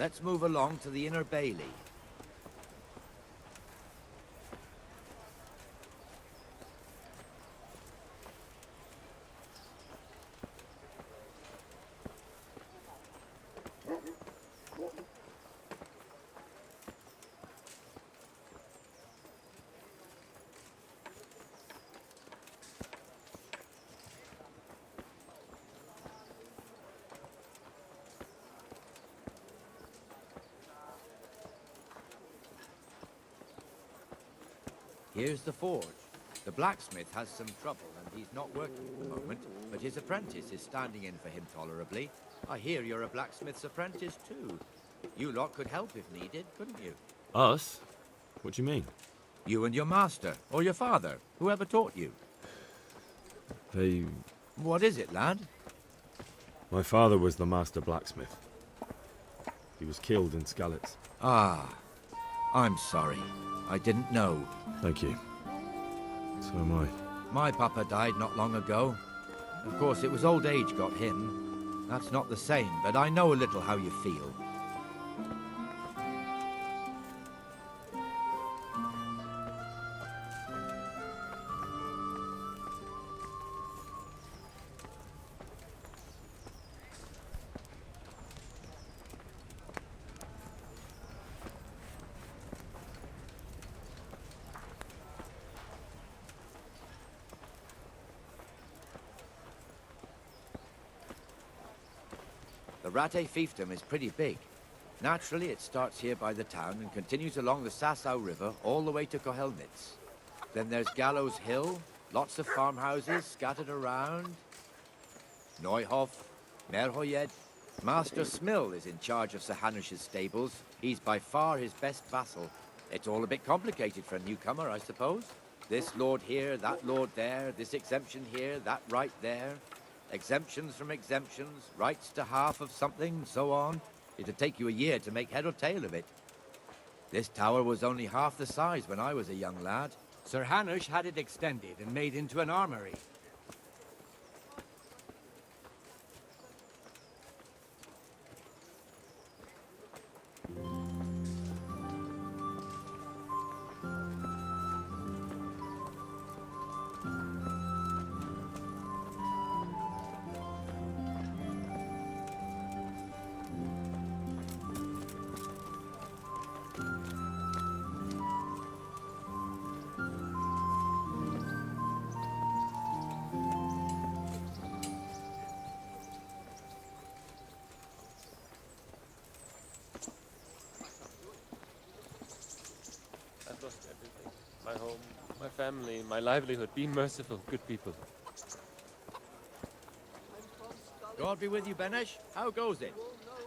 Let's move along to the inner bailey. Here's the forge. The blacksmith has some trouble and he's not working at the moment, but his apprentice is standing in for him tolerably. I hear you're a blacksmith's apprentice too. You lot could help if needed, couldn't you? Us? What do you mean? You and your master, or your father, whoever taught you. They... What is it, lad? My father was the master blacksmith. He was killed in Skalitz. Ah, I'm sorry. I didn't know. Thank you. So am I. My papa died not long ago. Of course, it was old age got him. That's not the same, but I know a little how you feel. The Rate fiefdom is pretty big. Naturally, it starts here by the town and continues along the Sasau River all the way to Kohelnitz. Then there's Gallows Hill, lots of farmhouses scattered around. Neuhof, Merhoyed. Master Smill is in charge of Sir Hanush's stables. He's by far his best vassal. It's all a bit complicated for a newcomer, I suppose. This lord here, that lord there, this exemption here, that right there. Exemptions from exemptions, rights to half of something, so on. It'd take you a year to make head or tail of it. This tower was only half the size when I was a young lad. Sir Hanush had it extended and made into an armory. I've lost everything. My home, my family, my livelihood. Be merciful, good people. God be with you, Benesh. How goes it?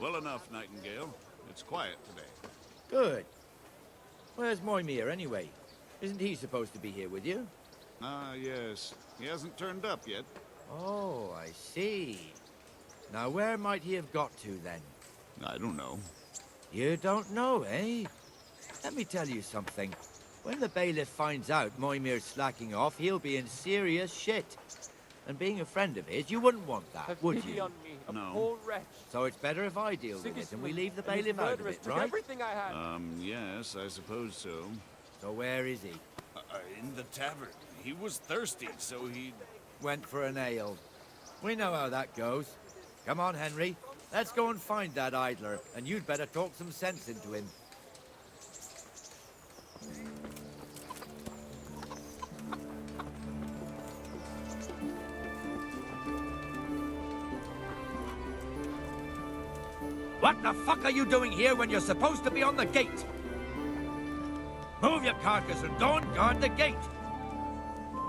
Well enough, Nightingale. It's quiet today. Good. Where's Moimir, anyway? Isn't he supposed to be here with you? Ah, yes. He hasn't turned up yet. Oh, I see. Now, where might he have got to, then? I don't know. You don't know, eh? Let me tell you something. When the bailiff finds out Moimir's slacking off, he'll be in serious shit. And being a friend of his, you wouldn't want that, Have would pity you? on me, a No. poor wretch. So it's better if I deal with it and we Sigismund leave the and his bailiff out of murderers it, took right? everything I had. Yes, I suppose so. So where is he? In the tavern. He was thirsty, so he... Went for an ale. We know how that goes. Come on, Henry. Let's go and find that idler, and you'd better talk some sense into him. What the fuck are you doing here when you're supposed to be on the gate? Move your carcass and go and guard the gate.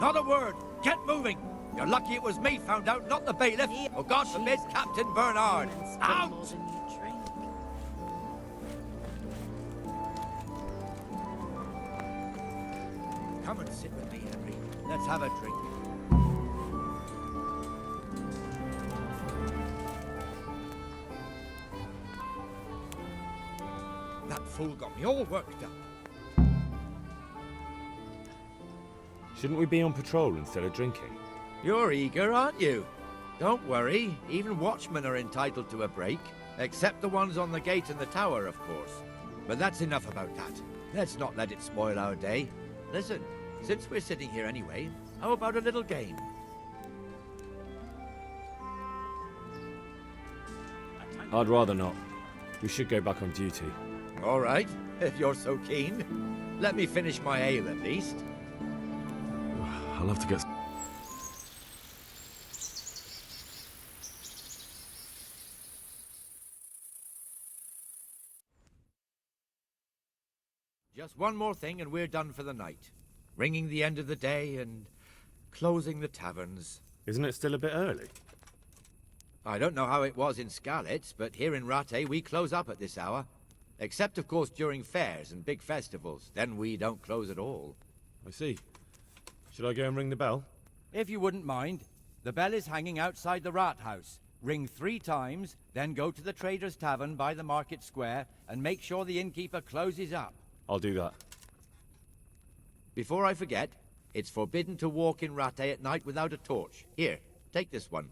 Not a word. Get moving. You're lucky it was me found out, not the bailiff. Or God forbid, Captain Bernard. Out! More than you drink. Come and sit with me, Henry. Let's have a drink. That fool got me all worked up. Shouldn't we be on patrol instead of drinking? You're eager, aren't you? Don't worry. Even watchmen are entitled to a break. Except the ones on the gate and the tower, of course. But that's enough about that. Let's not let it spoil our day. Listen, since we're sitting here anyway, how about a little game? I'd rather not. We should go back on duty. All right, if you're so keen. Let me finish my ale at least. I'll have to get... Just one more thing and we're done for the night. Ringing the end of the day and closing the taverns. Isn't it still a bit early? I don't know how it was in Skalitz, but here in Rattay we close up at this hour. Except, of course, during fairs and big festivals. Then we don't close at all. I see. Should I go and ring the bell? If you wouldn't mind, the bell is hanging outside the rat house. Ring 3 times, then go to the Trader's Tavern by the market square and make sure the innkeeper closes up. I'll do that. Before I forget, it's forbidden to walk in Rattay at night without a torch. Here, take this one.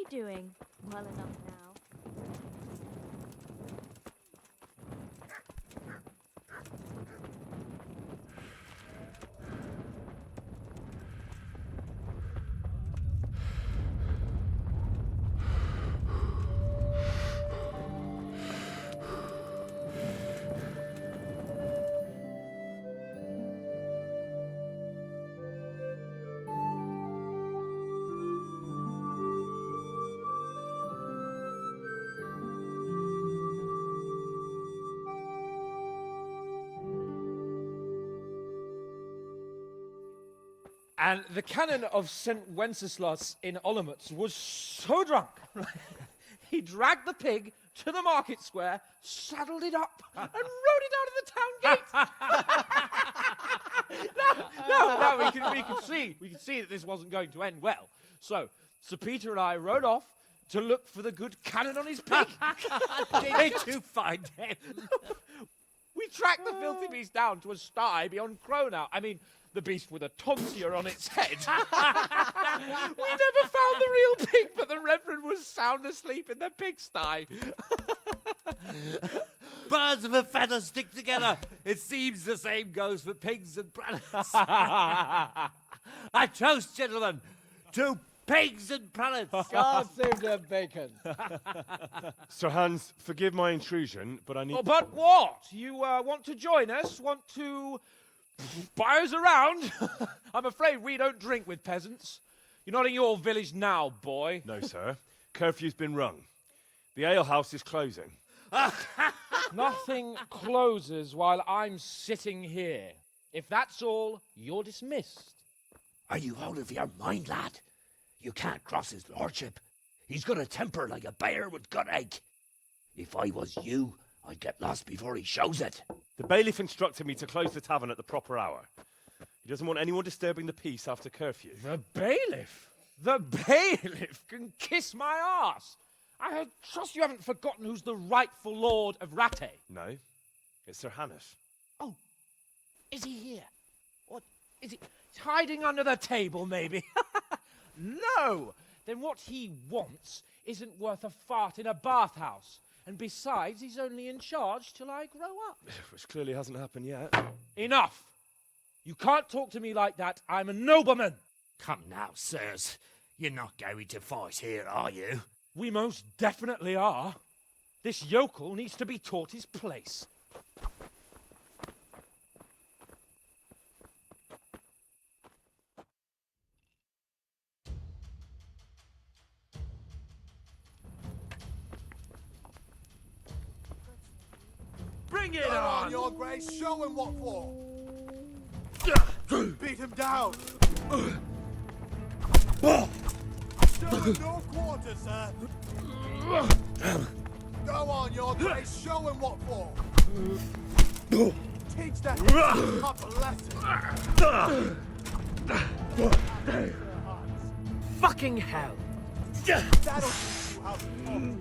Doing well enough now. And the canon of St. Wenceslas in Olomouc was so drunk, he dragged the pig to the market square, saddled it up, and rode it out of the town gate. no, we could see that this wasn't going to end well. So, Sir Peter and I rode off to look for the good canon on his pig. Did you find him? We tracked the filthy beast down to a sty beyond Cronow. I mean, the beast with a tonsure on its head. We never found the real pig, but the Reverend was sound asleep in the pigsty. Birds of a feather stick together. It seems the same goes for pigs and prelates. I toast, gentlemen, to pigs and prelates. God save the bacon. Sir Hans, forgive my intrusion, but I need... Oh, but what? You want to join us? Want to buy us around? I'm afraid we don't drink with peasants. You're not in your village now, boy. No, sir. Curfew's been rung. The alehouse is closing. Nothing closes while I'm sitting here. If that's all, you're dismissed. Are you out of your mind, lad? You can't cross his lordship. He's got a temper like a bear with gut ache. If I was you, I'd get lost before he shows it. The bailiff instructed me to close the tavern at the proper hour. He doesn't want anyone disturbing the peace after curfew. The bailiff? The bailiff can kiss my arse. I trust you haven't forgotten who's the rightful lord of Rattay. No, it's Sir Hannes. Oh, is he here? What is he hiding under the table, maybe? No! Then what he wants isn't worth a fart in a bathhouse. And besides, he's only in charge till I grow up. Which clearly hasn't happened yet. Enough! You can't talk to me like that. I'm a nobleman. Come now, sirs. You're not going to fight here, are you? We most definitely are. This yokel needs to be taught his place. Bring it Come on! on, Your Grace, show him what for. Beat him down. Show him no quarter, sir. Go on, Your Grace, show him what for. Teach that pup a lesson. Fucking hell! That'll teach you how to talk.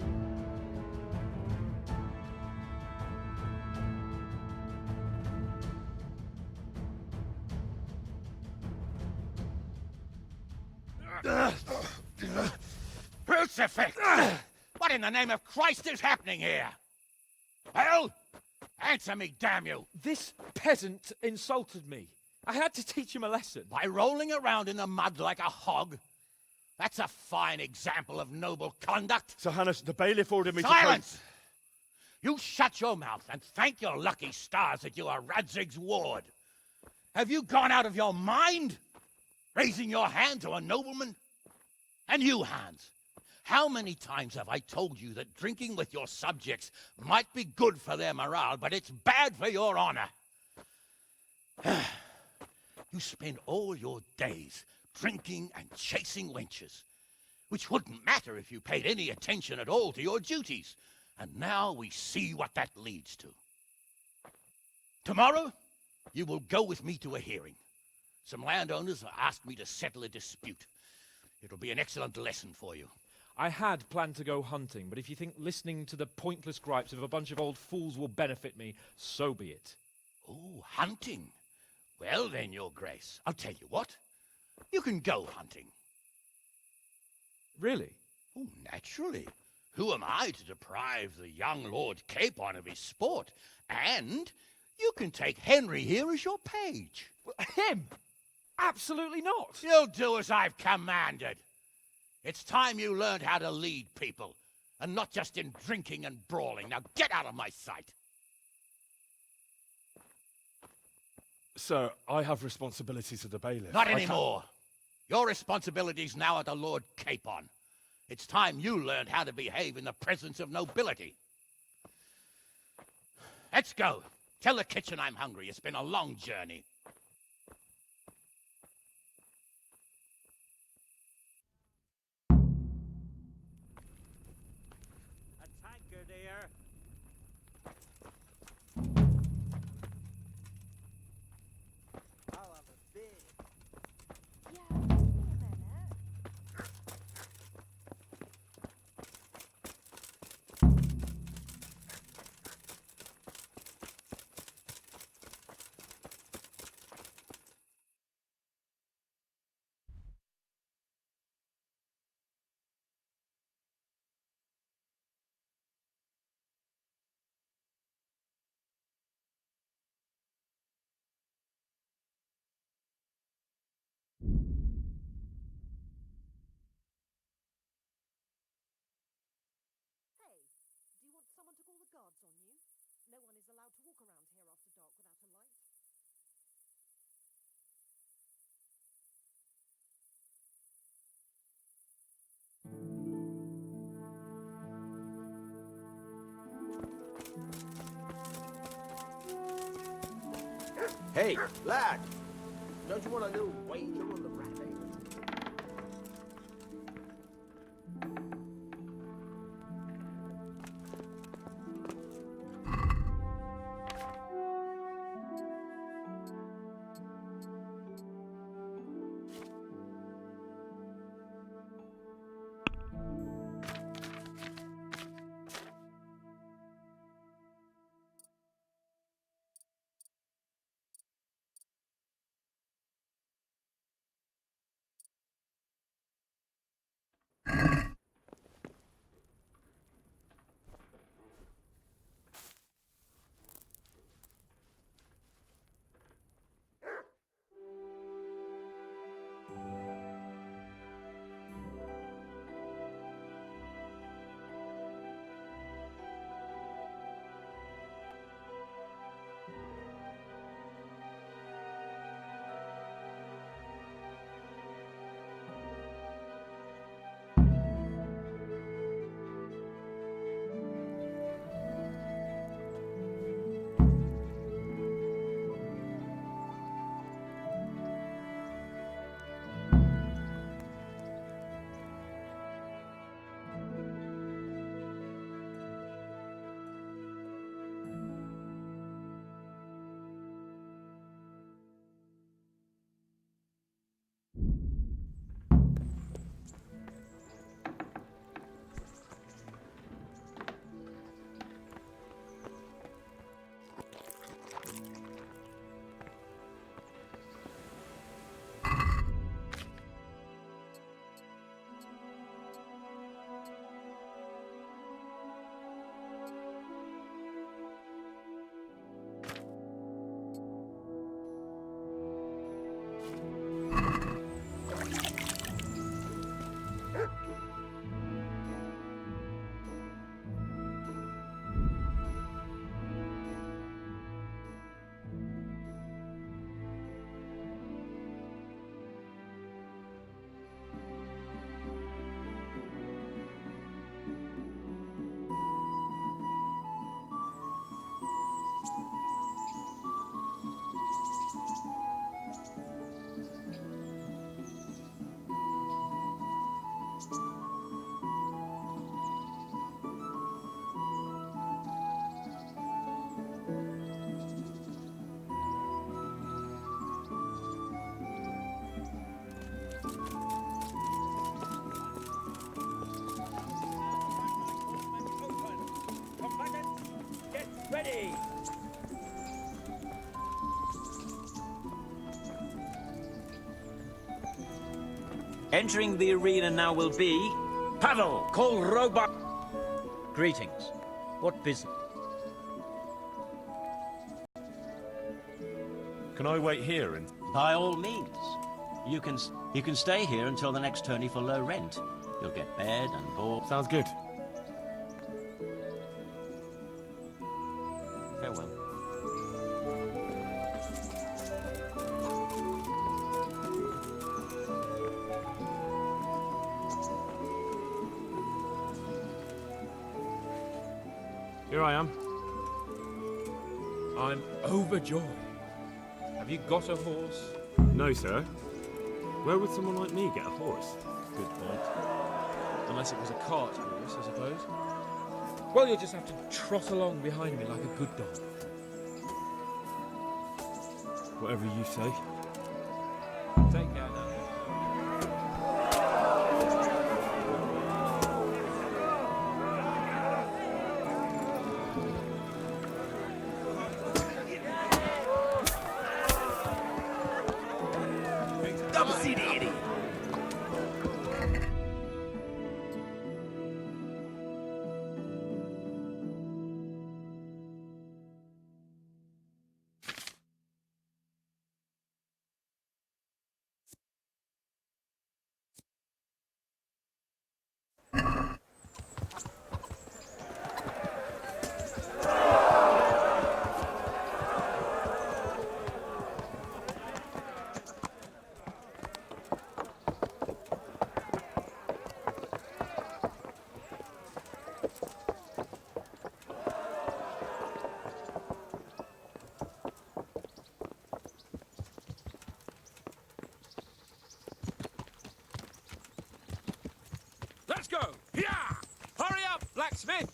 Crucifix! What in the name of Christ is happening here? Well, answer me, damn you! This peasant insulted me. I had to teach him a lesson. By rolling around in the mud like a hog? That's a fine example of noble conduct. Sir Hannes, the bailiff ordered me Silence! You shut your mouth and thank your lucky stars that you are Radzig's ward. Have you gone out of your mind? Raising your hand to a nobleman? And you, Hans, how many times have I told you that drinking with your subjects might be good for their morale, but it's bad for your honor? You spend all your days drinking and chasing wenches, which wouldn't matter if you paid any attention at all to your duties. And now we see what that leads to. Tomorrow, you will go with me to a hearing. Some landowners have asked me to settle a dispute. It'll be an excellent lesson for you. I had planned to go hunting, but if you think listening to the pointless gripes of a bunch of old fools will benefit me, so be it. Oh, hunting. Well then, Your Grace, I'll tell you what. You can go hunting. Really? Oh, naturally. Who am I to deprive the young Lord Capon of his sport? And you can take Henry here as your page. Him? Absolutely not. You'll do as I've commanded. It's time you learned how to lead people, and not just in drinking and brawling. Now get out of my sight. Sir, I have responsibilities of the bailiff. Not I can't- anymore. Your responsibilities now are the Lord Capon. It's time you learned how to behave in the presence of nobility. Let's go. Tell the kitchen I'm hungry. It's been a long journey. A tanker, dear. I'll have a big. Yeah, just me a minute. Hey, do you want someone to call the guards on you? No one is allowed to walk around here after dark without a light. Hey, lad! Don't you want a little wager on the rabbit? Entering the arena now will be Pavel, call robot. Greetings. What business? Can I wait here and... By all means. You can stay here until the next tourney for low rent. You'll get bed and board. Sounds good. Farewell. Here I am. I'm overjoyed. Have you got a horse? No, sir. Where would someone like me get a horse? Good point. Unless it was a cart horse, I suppose. Well, you'll just have to trot along behind me like a good dog. Whatever you say. Take care now. Let's go! Yeah! Hurry up, blacksmith!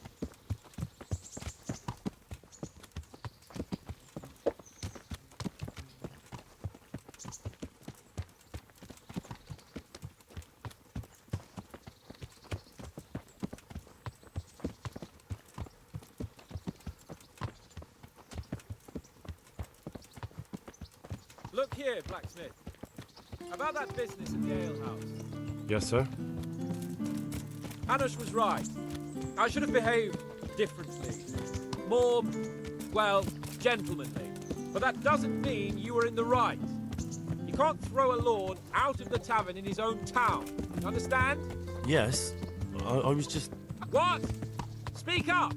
Look here, blacksmith. About that business at the alehouse. Yes, sir. Hanush was right. I should have behaved differently. More, well, gentlemanly. But that doesn't mean you were in the right. You can't throw a lord out of the tavern in his own town. You understand? Yes. I was just... What? Speak up!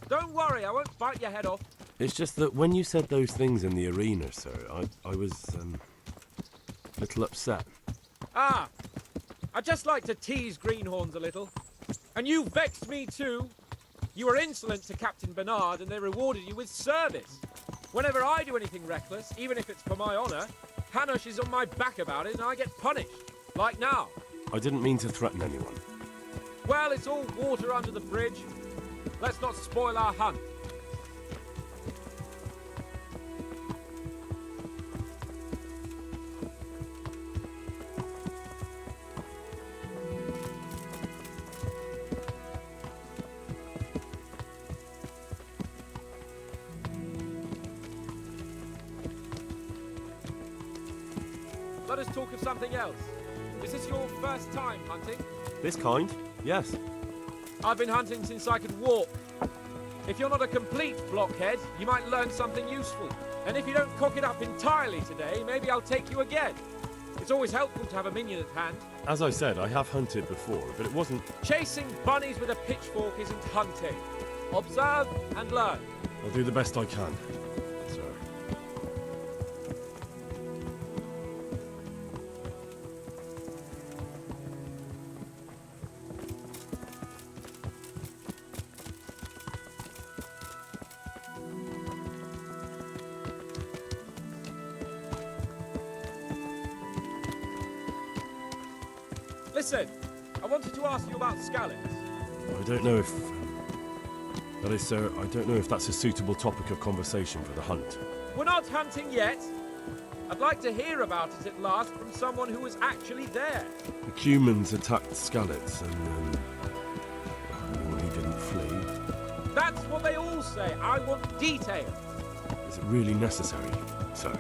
Don't worry, I won't bite your head off. It's just that when you said those things in the arena, sir, I was, a little upset. Ah! I just like to tease greenhorns a little. And you vexed me too. You were insolent to Captain Bernard and they rewarded you with service. Whenever I do anything reckless, even if it's for my honor, Hanush is on my back about it and I get punished. Like now. I didn't mean to threaten anyone. Well, it's all water under the bridge. Let's not spoil our hunt. Let us talk of something else. Is this your first time hunting? This kind? Yes. I've been hunting since I could walk. If you're not a complete blockhead, you might learn something useful. And if you don't cock it up entirely today, maybe I'll take you again. It's always helpful to have a minion at hand. As I said, I have hunted before, but it wasn't... Chasing bunnies with a pitchfork isn't hunting. Observe and learn. I'll do the best I can, sir. Listen, I wanted to ask you about scallops. I don't know if... that is, sir, I don't know if that's a suitable topic of conversation for the hunt. We're not hunting yet. I'd like to hear about it at last from someone who was actually there. The Cumans attacked Skalitz and he didn't flee. That's what they all say. I want detail. Is it really necessary, sir?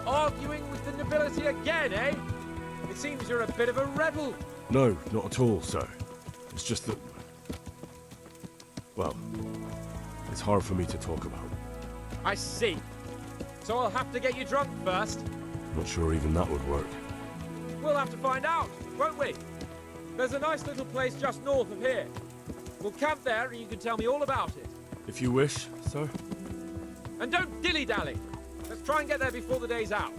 Arguing with the nobility again, eh? It seems you're a bit of a rebel. No, not at all, sir. It's just that... well, it's hard for me to talk about. I see. So I'll have to get you drunk first. Not sure even that would work. We'll have to find out, won't we? There's a nice little place just north of here. We'll camp there and you can tell me all about it. If you wish, sir. And don't dilly-dally. Let's try and get there before the day's out.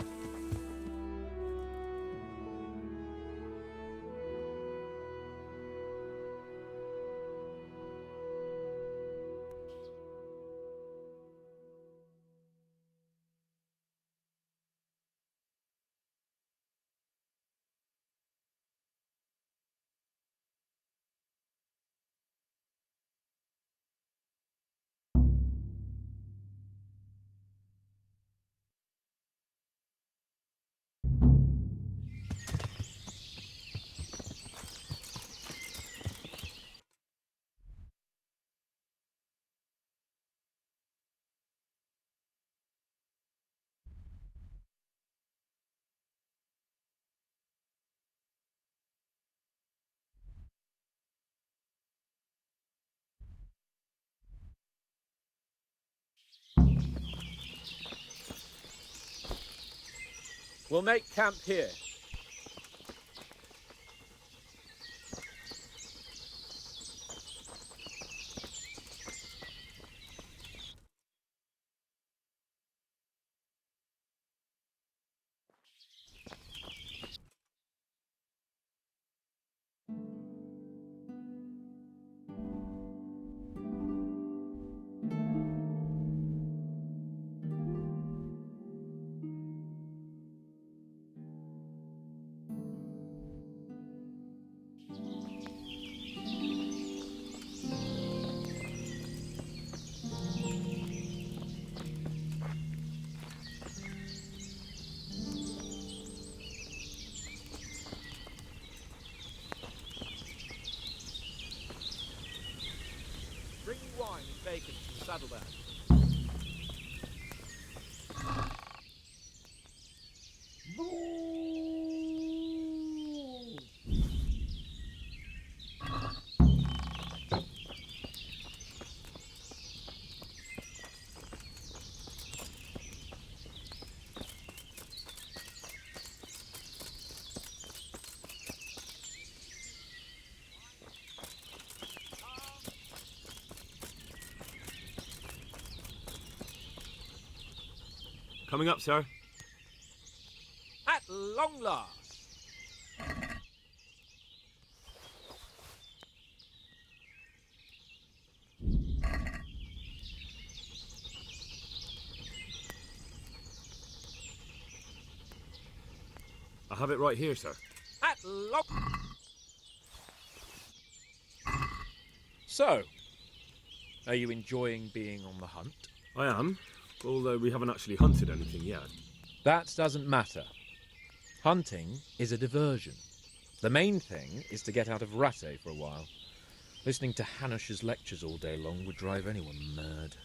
We'll make camp here. Bring me wine and bacon from the saddlebag. Coming up, sir. At long last. I have it right here, sir. At long... So, are you enjoying being on the hunt? I am, although we haven't actually hunted anything yet. That doesn't matter. Hunting is a diversion. The main thing is to get out of Rattay for a while. Listening to Hanush's lectures all day long would drive anyone mad.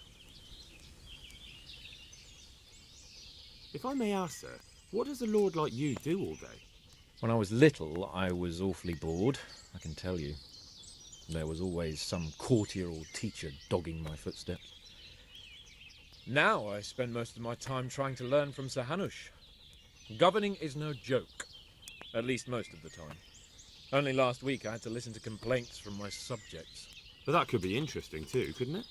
If I may ask, sir, what does a lord like you do all day? When I was little, I was awfully bored, I can tell you. There was always some courtier or teacher dogging my footsteps. Now I spend most of my time trying to learn from Sir Hanush. Governing is no joke, at least most of the time. Only last week I had to listen to complaints from my subjects. But that could be interesting too, couldn't it?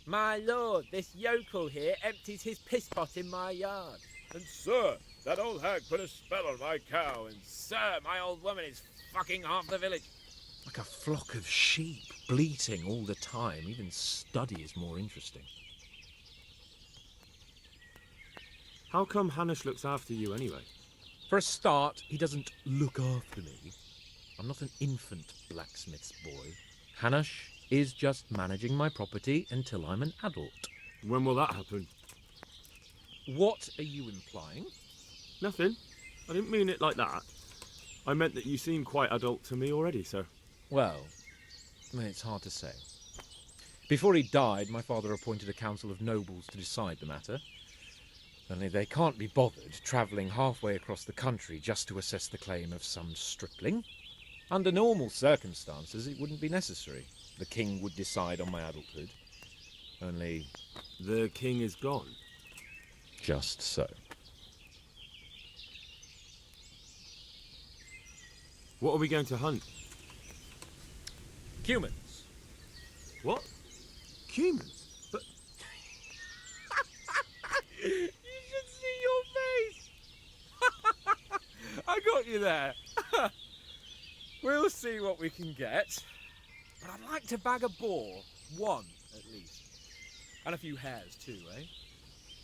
My lord, this yokel here empties his piss pot in my yard. And sir, that old hag put a spell on my cow, and Sir, my old woman is fucking half the village. Like a flock of sheep, bleating all the time. Even study is more interesting. How come Hanush looks after you anyway? For a start, he doesn't look after me. I'm not an infant blacksmith's boy. Hanush is just managing my property until I'm an adult. When will that happen? What are you implying? Nothing. I didn't mean it like that. I meant that you seem quite adult to me already, sir. Well, it's hard to say. Before he died, my father appointed a council of nobles to decide the matter. Only they can't be bothered travelling halfway across the country just to assess the claim of some stripling. Under normal circumstances, it wouldn't be necessary. The king would decide on my adulthood. Only... The king is gone. just so. What are we going to hunt? Humans. What? Humans? But... You should see your face! I got you there. We'll see what we can get. But I'd like to bag a boar. One, at least. And a few hares too, eh?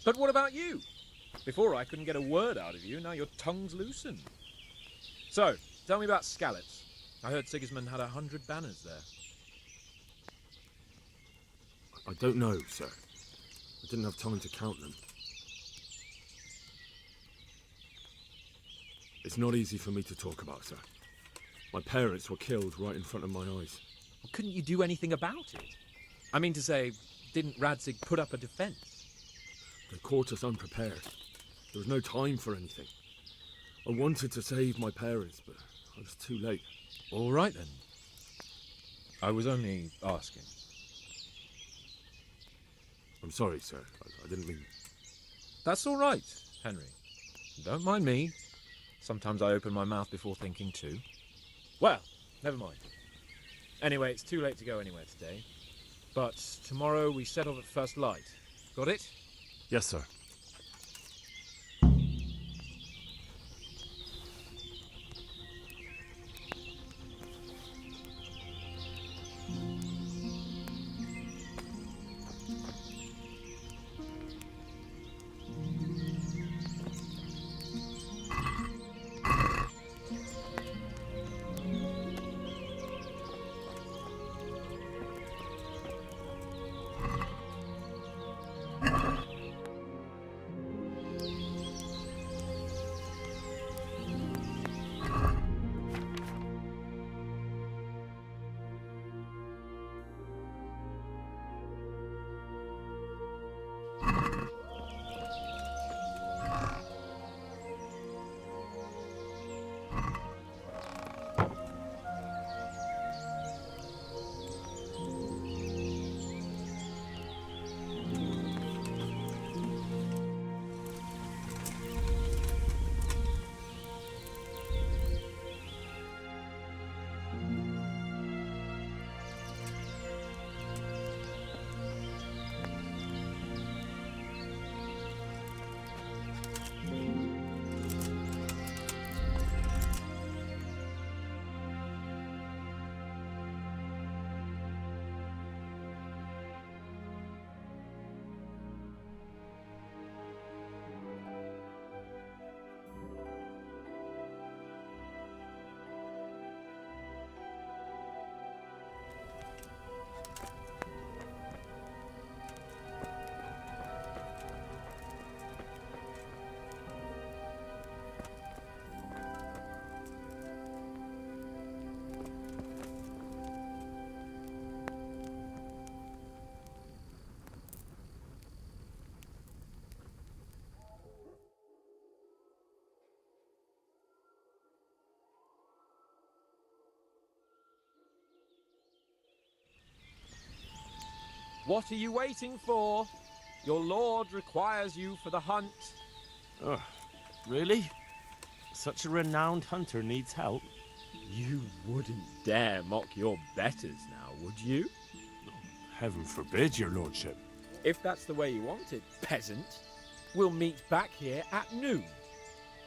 But what about you? Before I couldn't get a word out of you, now your tongue's loosened. So, tell me about Skalitz. I heard Sigismund had 100 banners there. I don't know, sir. I didn't have time to count them. It's not easy for me to talk about, sir. My parents were killed right in front of my eyes. Well, couldn't you do anything about it? I mean to say, didn't Radzig put up a defense? They caught us unprepared. There was no time for anything. I wanted to save my parents, but I was too late. All right, then. I was only asking. I'm sorry, sir. I didn't mean... That's all right, Henry. Don't mind me. Sometimes I open my mouth before thinking too. Well, never mind. Anyway, it's too late to go anywhere today. But tomorrow we set off at first light. Got it? Yes, sir. What are you waiting for? Your lord requires you for the hunt. Oh, really? Such a renowned hunter needs help? You wouldn't dare mock your betters now, would you? Heaven forbid, your lordship. If that's the way you want it, peasant, we'll meet back here at noon.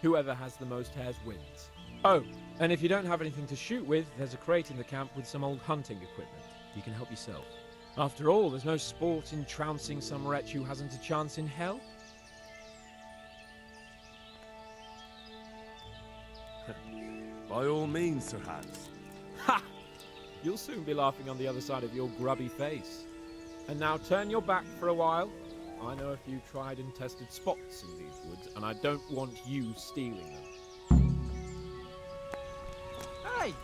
Whoever has the most hares wins. Oh, and if you don't have anything to shoot with, there's a crate in the camp with some old hunting equipment. You can help yourself. After all, there's no sport in trouncing some wretch who hasn't a chance in hell. By all means, Sir Hans. Ha! You'll soon be laughing on the other side of your grubby face. And now turn your back for a while. I know a few tried and tested spots in these woods, and I don't want you stealing them. Hey!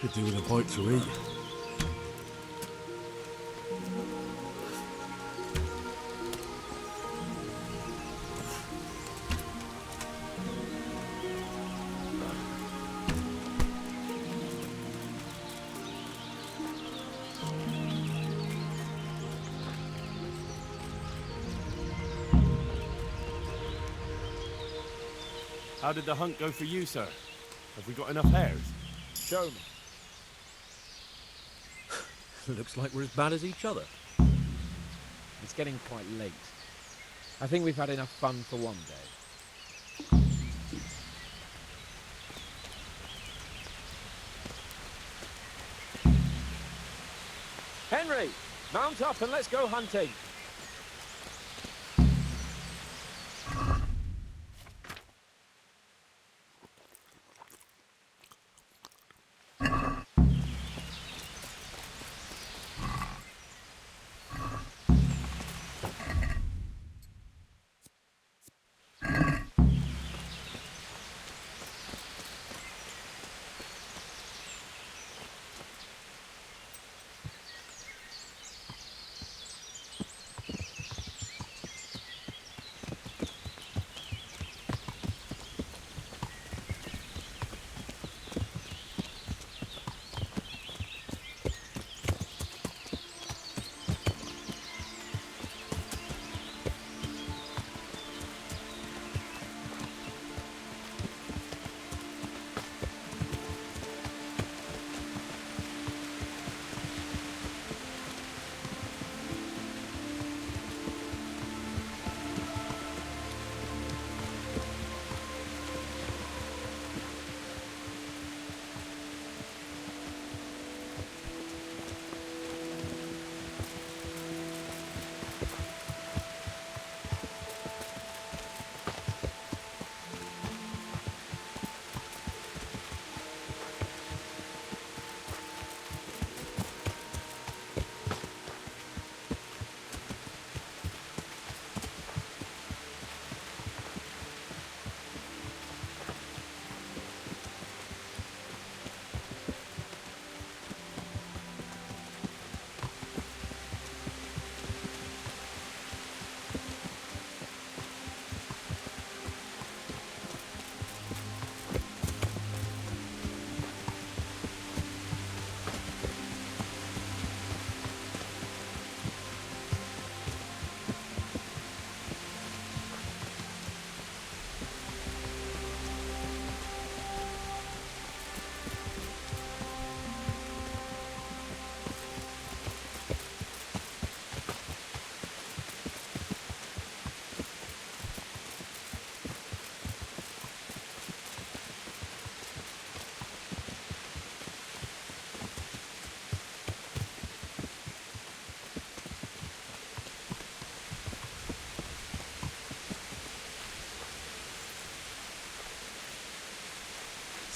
Could do with a bite to eat. How did the hunt go for you, sir? Have we got enough hares? Show me. Looks like we're as bad as each other. It's getting quite late. I think we've had enough fun for one day. Henry, mount up and let's go hunting.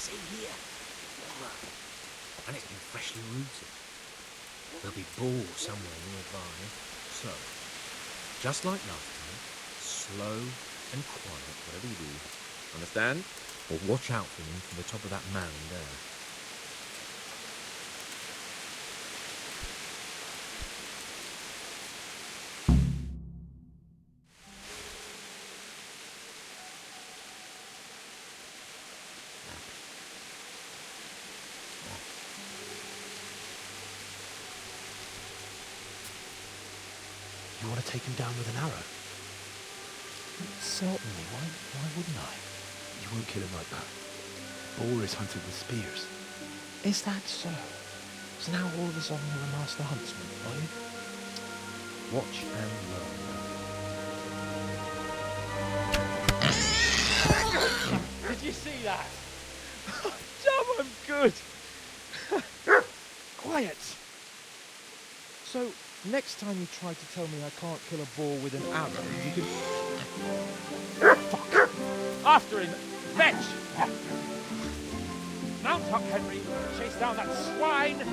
See here. Look. And it's been freshly rooted. There'll be balls somewhere nearby. So, just like last time, slow and quiet, whatever you do. Understand? Or watch out for them from the top of that mound there. You want to take him down with an arrow? Certainly, why wouldn't I? You won't kill him like that. Boar is hunted with spears. Is that so? So now all of a sudden you're a master huntsman, are you? Watch and learn. Did you see that? Damn, I'm good. Quiet. So, next time you try to tell me I can't kill a boar with an arrow, you can... Fuck! After him! Fetch! Mount up, Henry! Chase down that swine!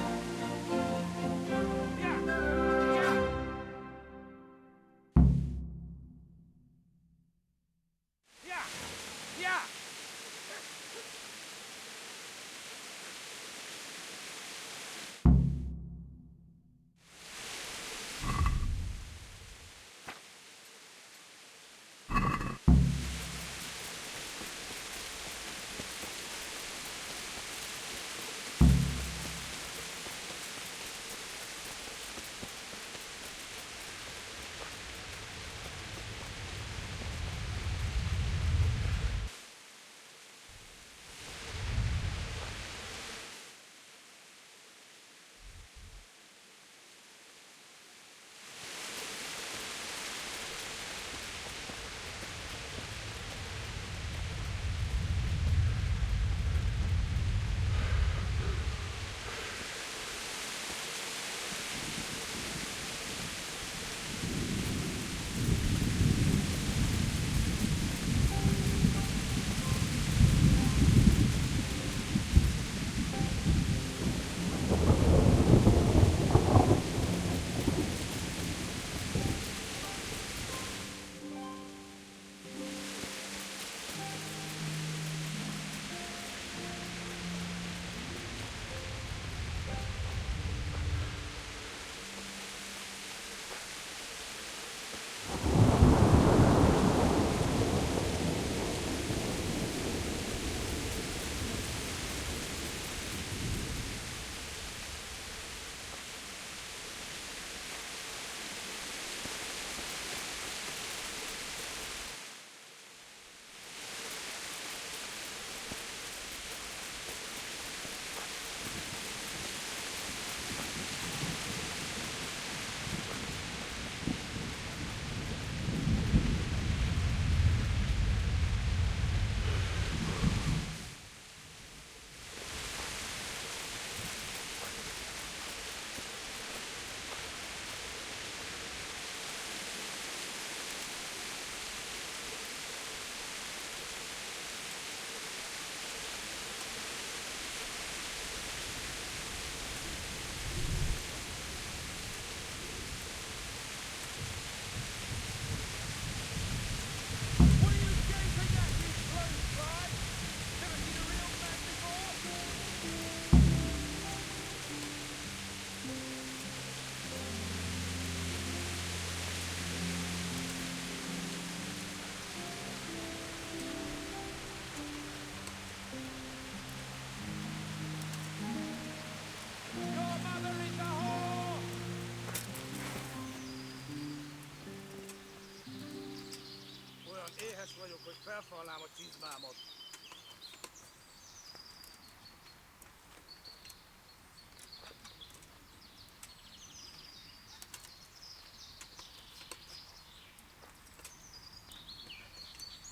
Éhes vagyok, hogy felfalnám a csizmámat.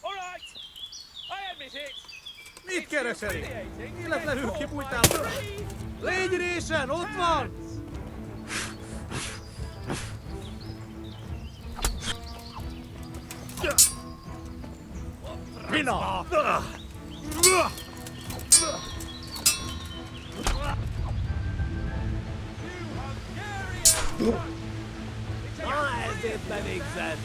All right, I admit it. Mit keresel itt? Életlenül kibújtál föl? Légy résen, ott van! Mina! Na, ezért bevégzed!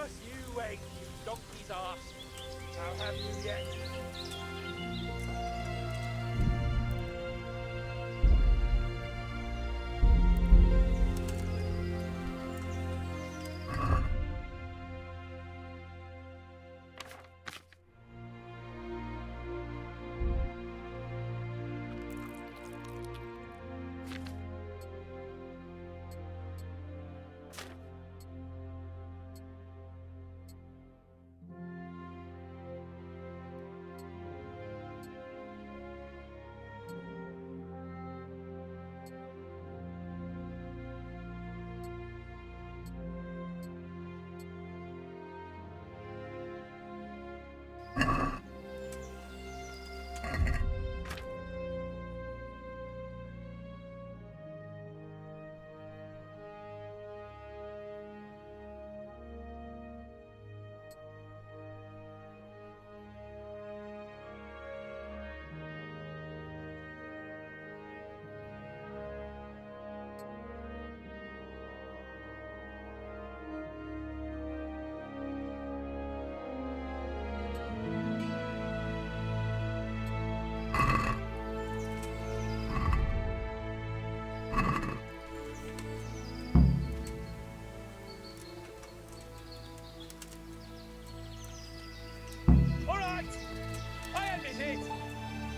Just you wait, you donkey's arse. I'll have you yet.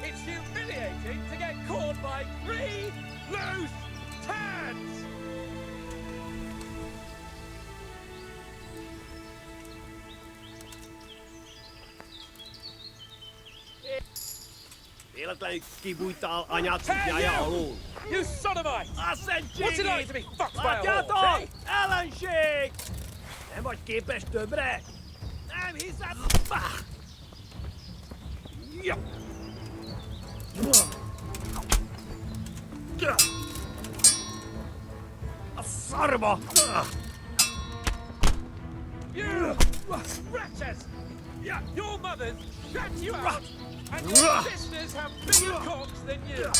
It's humiliating to get caught by 3 loose turds! Vielä kivuitaa ajatsit ja ajaluun. You sodomite! Asen What's it like to be fucked by a Kato! horse, eh? Älän shake! En voi kipestyä, bre! Näin hisä! Ja! Sarva! You wretches! Your mothers shut you out, and your sisters have bigger cocks than you!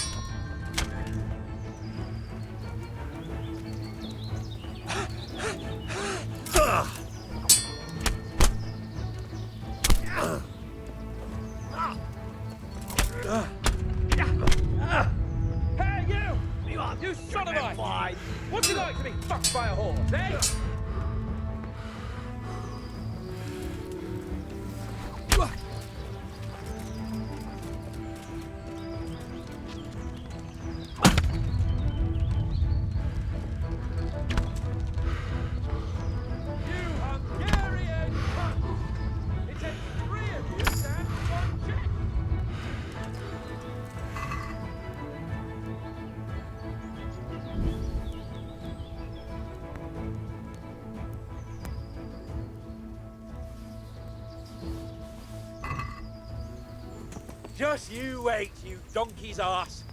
Hey, you! You sodomite! What's it like to be fucked by a horse, eh? Just you wait, you donkey's arse.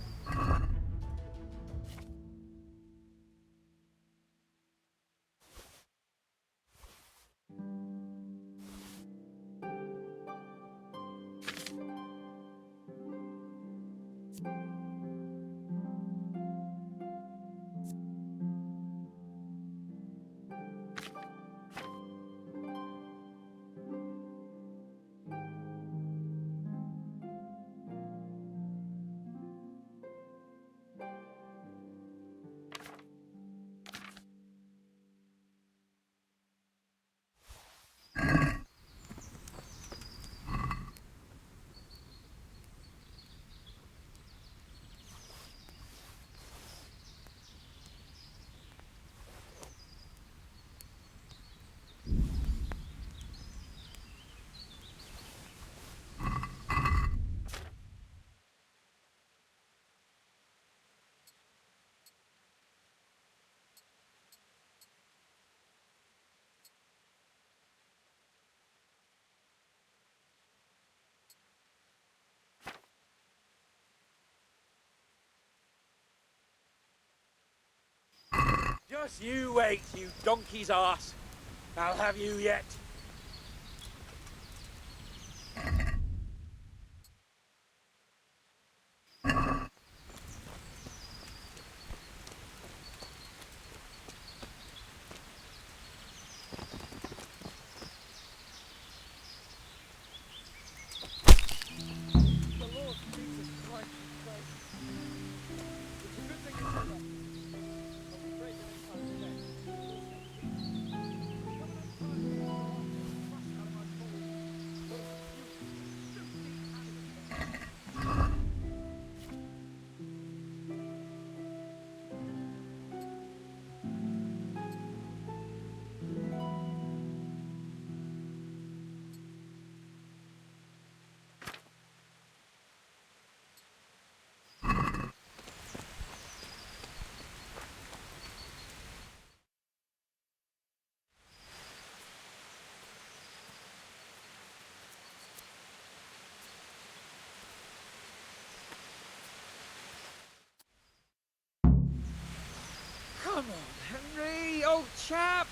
Just you wait, you donkey's arse. I'll have you yet. Come on, Henry, old chap!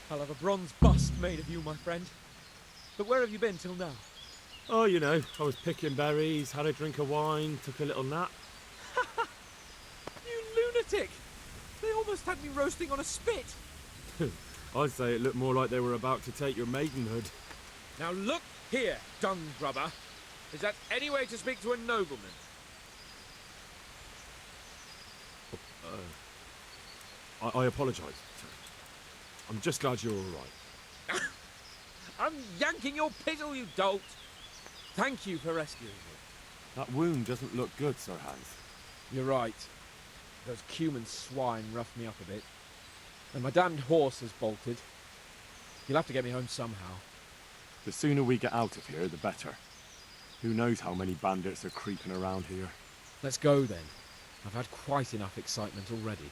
I'll have a bronze bust made of you, my friend. But where have you been till now? Oh, you know, I was picking berries, had a drink of wine, took a little nap. You lunatic! They almost had me roasting on a spit. I'd say it looked more like they were about to take your maidenhood. Now look here, dung grubber. Is that any way to speak to a nobleman? I apologise, sir. I'm just glad you're all right. I'm yanking your piddle, you dolt! Thank you for rescuing me. That wound doesn't look good, Sir Hans. You're right. Those Cuman swine roughed me up a bit. And my damned horse has bolted. You'll have to get me home somehow. The sooner we get out of here, the better. Who knows how many bandits are creeping around here. Let's go then. I've had quite enough excitement already.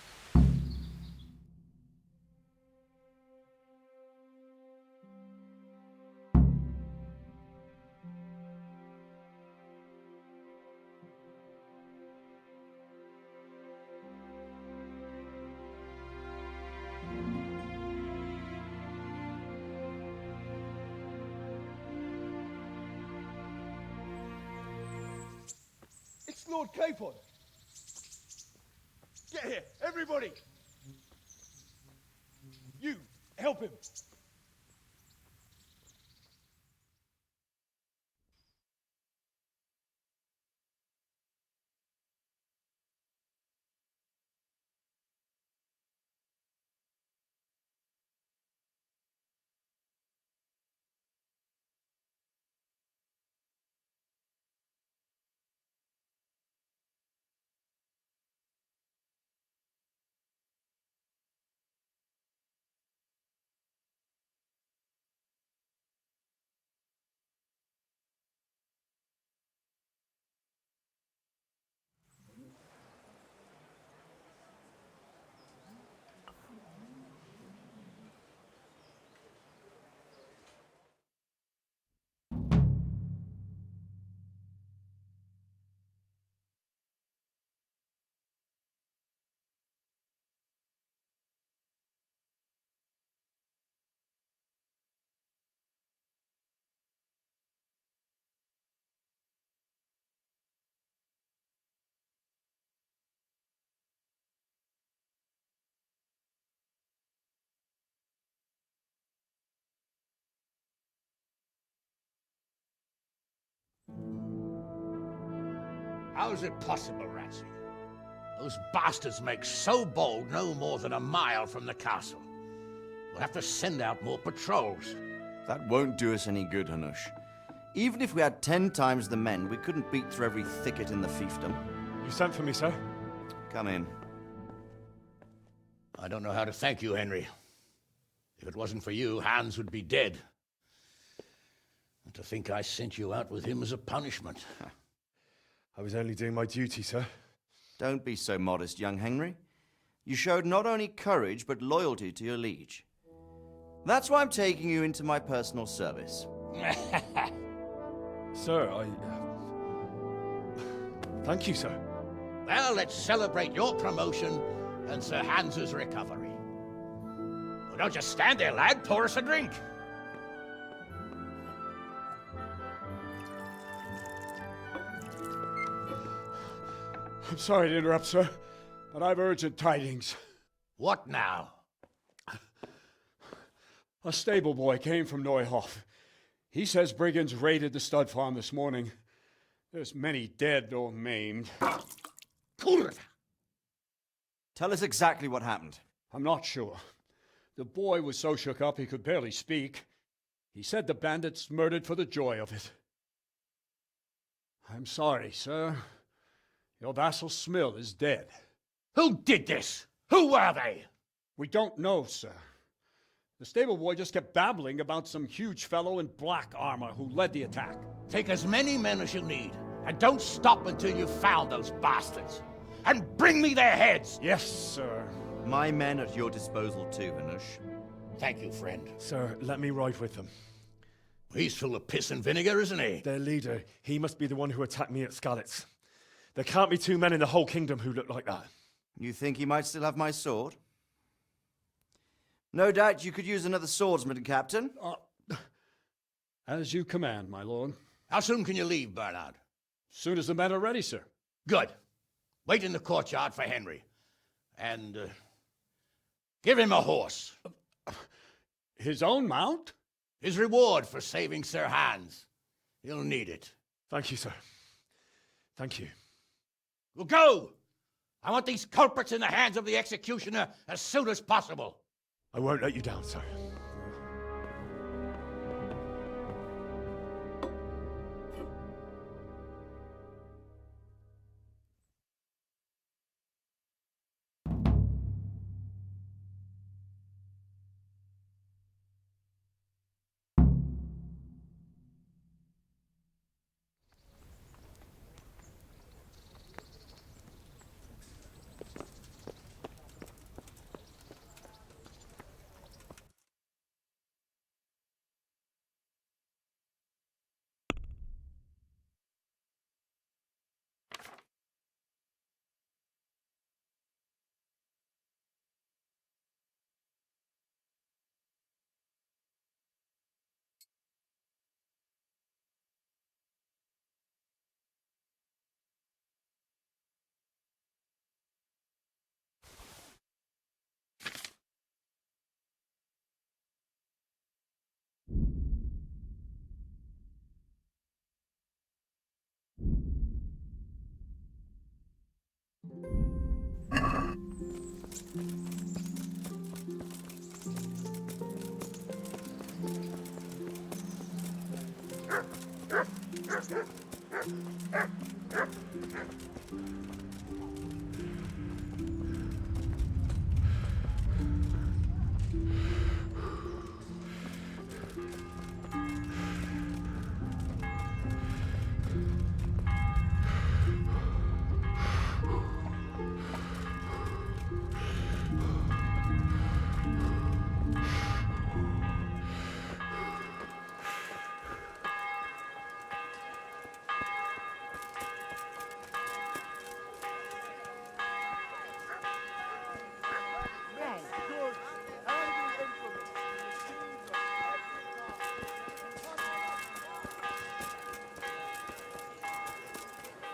It's Lord Capon. Get here, everybody. You, help him. How is it possible, Ratsy? Those bastards make so bold no more than a mile from the castle. We'll have to send out more patrols. That won't do us any good, Hanush. Even if we had 10 times the men, we couldn't beat through every thicket in the fiefdom. You sent for me, sir? Come in. I don't know how to thank you, Henry. If it wasn't for you, Hans would be dead. And to think I sent you out with him as a punishment. I was only doing my duty, sir. Don't be so modest, young Henry. You showed not only courage, but loyalty to your liege. That's why I'm taking you into my personal service. Sir, thank you, sir. Well, let's celebrate your promotion and Sir Hans's recovery. Well, don't just stand there, lad. Pour us a drink. I'm sorry to interrupt, sir, but I've urgent tidings. What now? A stable boy came from Neuhof. He says brigands raided the stud farm this morning. There's many dead or maimed. Tell us exactly what happened. I'm not sure. The boy was so shook up he could barely speak. He said the bandits murdered for the joy of it. I'm sorry, sir. Your vassal Smill is dead. Who did this? Who were they? We don't know, sir. The stable boy just kept babbling about some huge fellow in black armor who led the attack. Take as many men as you need, and don't stop until you've found those bastards. And bring me their heads! Yes, sir. My men at your disposal too, Hanush. Thank you, friend. Sir, let me ride with them. He's full of piss and vinegar, isn't he? Their leader, he must be the one who attacked me at Skalitz. There can't be two men in the whole kingdom who look like that. You think he might still have my sword? No doubt you could use another swordsman, Captain. As you command, my lord. How soon can you leave, Bernard? Soon as the men are ready, sir. Good. Wait in the courtyard for Henry. And, give him a horse. His own mount? His reward for saving Sir Hans. He'll need it. Thank you, sir. Thank you. Well, go! I want these culprits in the hands of the executioner as soon as possible. I won't let you down, sir.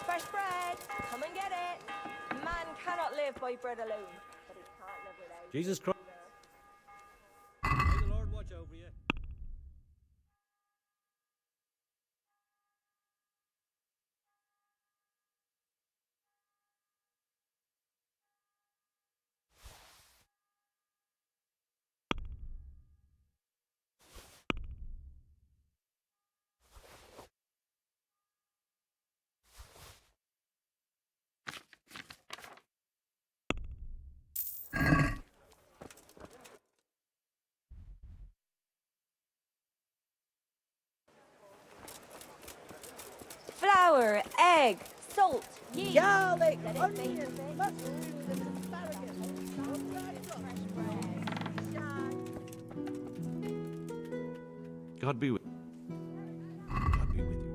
Fresh bread! Come and get it! Man cannot live by bread alone, but he can't live without Jesus Christ. May the Lord watch over you. flour, egg, salt, yeast, garlic, let it onions, bake. mushrooms, and asparagus. God be with God be with you.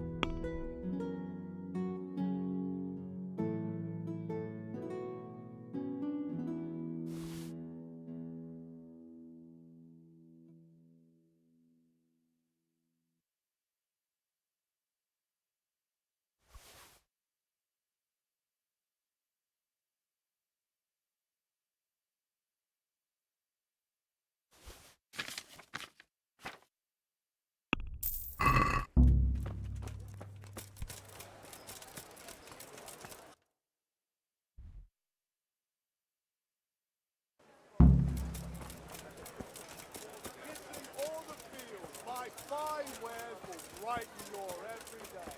All the fields, my fine wares will brighten your every day.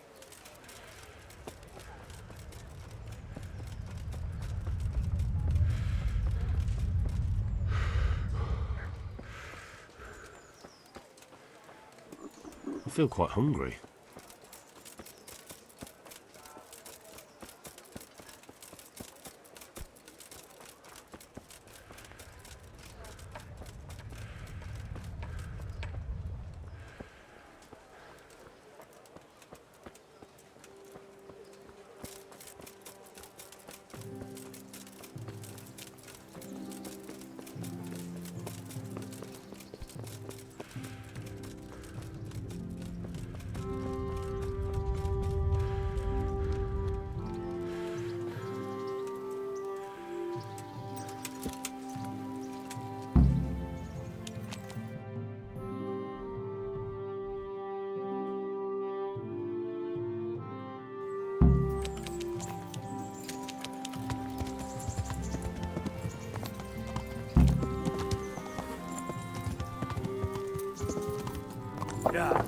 I feel quite hungry. Yeah.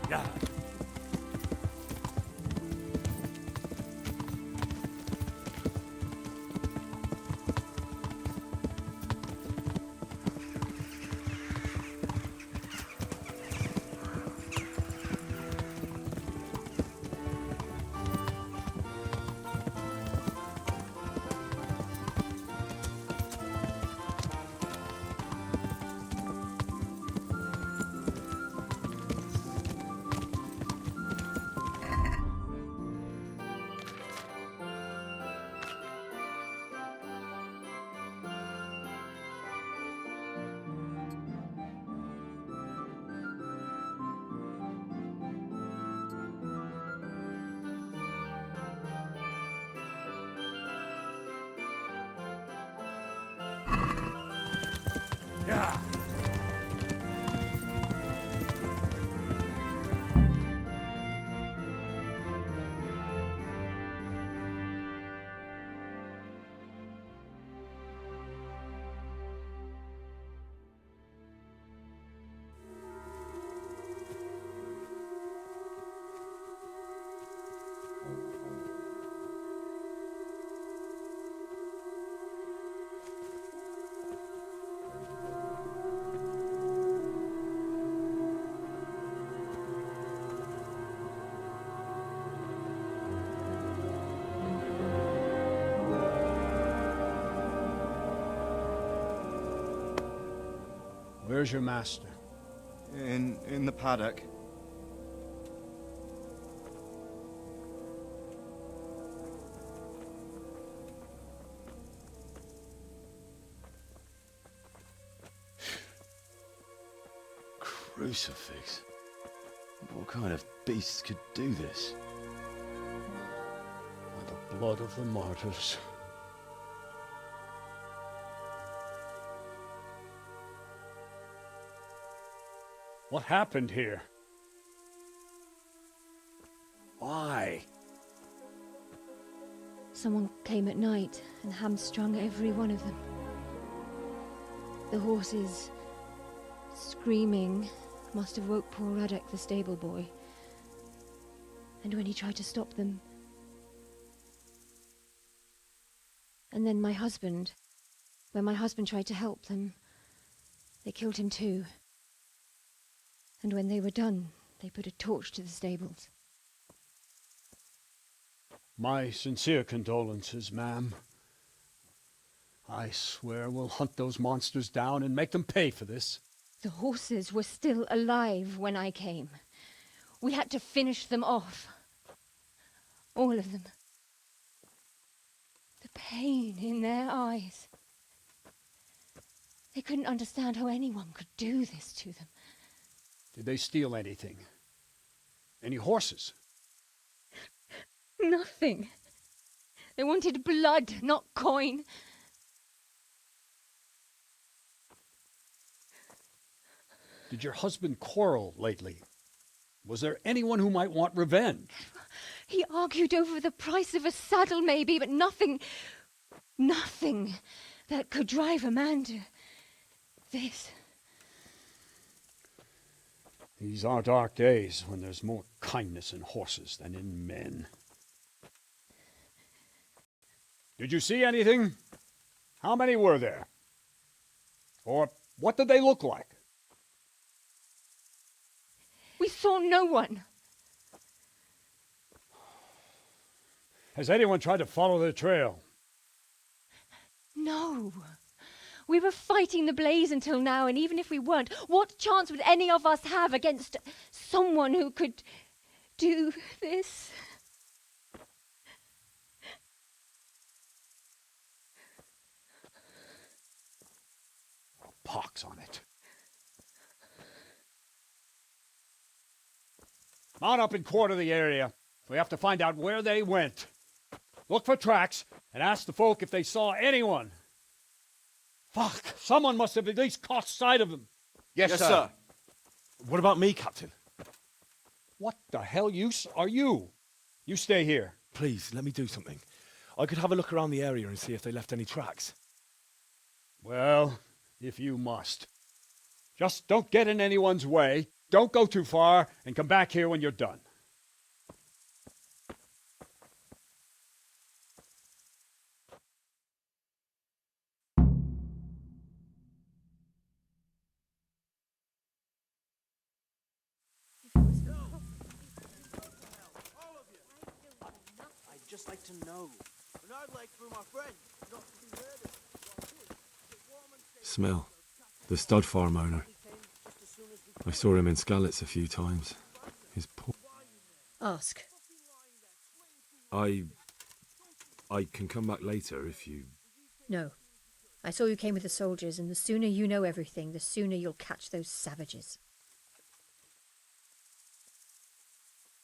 Yeah. Yeah. Where's your master? In the paddock. Crucifix? What kind of beast could do this? By the blood of the martyrs. What happened here? Why? Someone came at night and hamstrung every one of them. The horses, screaming, must have woke poor Ruddock, the stable boy. And when he tried to stop them... And then my husband, when my husband tried to help them, they killed him too. And when they were done, they put a torch to the stables. My sincere condolences, ma'am. I swear we'll hunt those monsters down and make them pay for this. The horses were still alive when I came. We had to finish them off. All of them. The pain in their eyes. They couldn't understand how anyone could do this to them. Did they steal anything? Any horses? Nothing. They wanted blood, not coin. Did your husband quarrel lately? Was there anyone who might want revenge? He argued over the price of a saddle, maybe, but nothing that could drive a man to this. These are dark days when there's more kindness in horses than in men. Did you see anything? How many were there? Or what did they look like? We saw no one. Has anyone tried to follow the trail? No. We were fighting the blaze until now, and even if we weren't, what chance would any of us have against someone who could do this? Pox on it. Mount up and quarter the area. We have to find out where they went. Look for tracks and ask the folk if they saw anyone. Fuck! Someone must have at least caught sight of them. Yes, sir. What about me, Captain? What the hell use are you? You stay here. Please, let me do something. I could have a look around the area and see if they left any tracks. Well, if you must. Just don't get in anyone's way, don't go too far, and come back here when you're done. I'd just like to know. And I'd like for my friend not to be murdered. Smell. The stud farm owner. I saw him in Skalitz a few times. His poor... Ask. I can come back later if you... No. I saw you came with the soldiers, and the sooner you know everything, the sooner you'll catch those savages.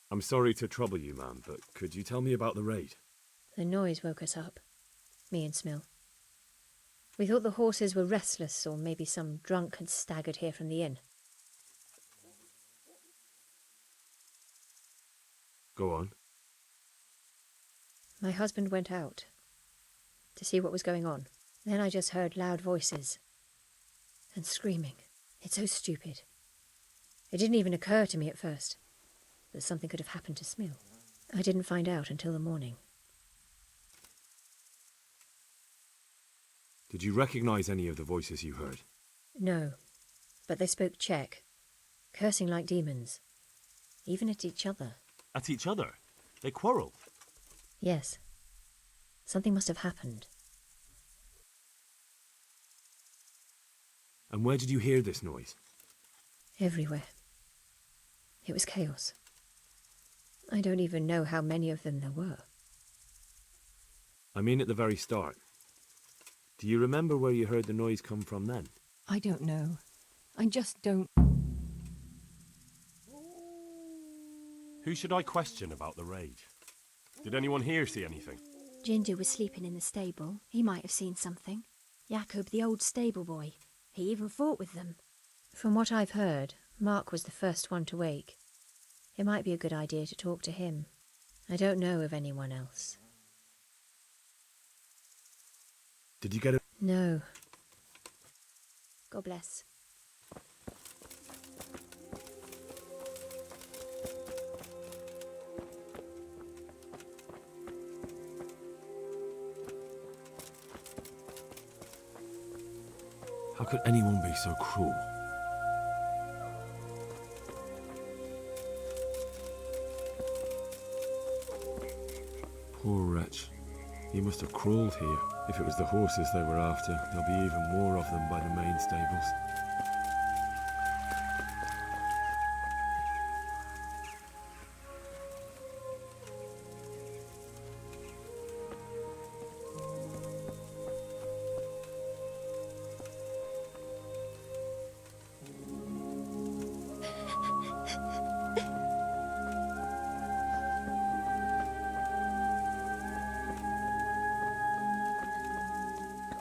I'm sorry to trouble you, ma'am, but could you tell me about the raid? The noise woke us up. Me and Smill. We thought the horses were restless, or maybe some drunk had staggered here from the inn. Go on. My husband went out to see what was going on. Then I just heard loud voices and screaming. It's so stupid. It didn't even occur to me at first that something could have happened to Smill. I didn't find out until the morning. Did you recognize any of the voices you heard? No, but they spoke Czech, cursing like demons, even at each other. At each other? They quarreled? Yes. Something must have happened. And where did you hear this noise? Everywhere. It was chaos. I don't even know how many of them there were. I mean at the very start. Do you remember where you heard the noise come from then? I don't know. I just don't... Who should I question about the raid? Did anyone here see anything? Ginger was sleeping in the stable. He might have seen something. Jacob, the old stable boy. He even fought with them. From what I've heard, Mark was the first one to wake. It might be a good idea to talk to him. I don't know of anyone else. Did you get it? No. God bless. How could anyone be so cruel? Poor wretch. He must have crawled here. If it was the horses they were after, there'll be even more of them by the main stables.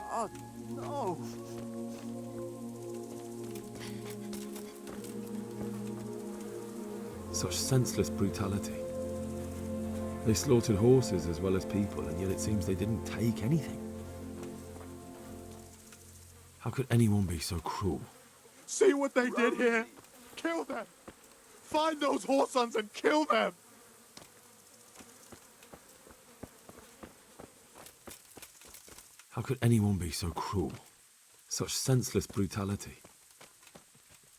God, no! Such senseless brutality. They slaughtered horses as well as people, and yet it seems they didn't take anything. How could anyone be so cruel? See what they did here? Kill them! Find those whoresons and kill them! How could anyone be so cruel? Such senseless brutality.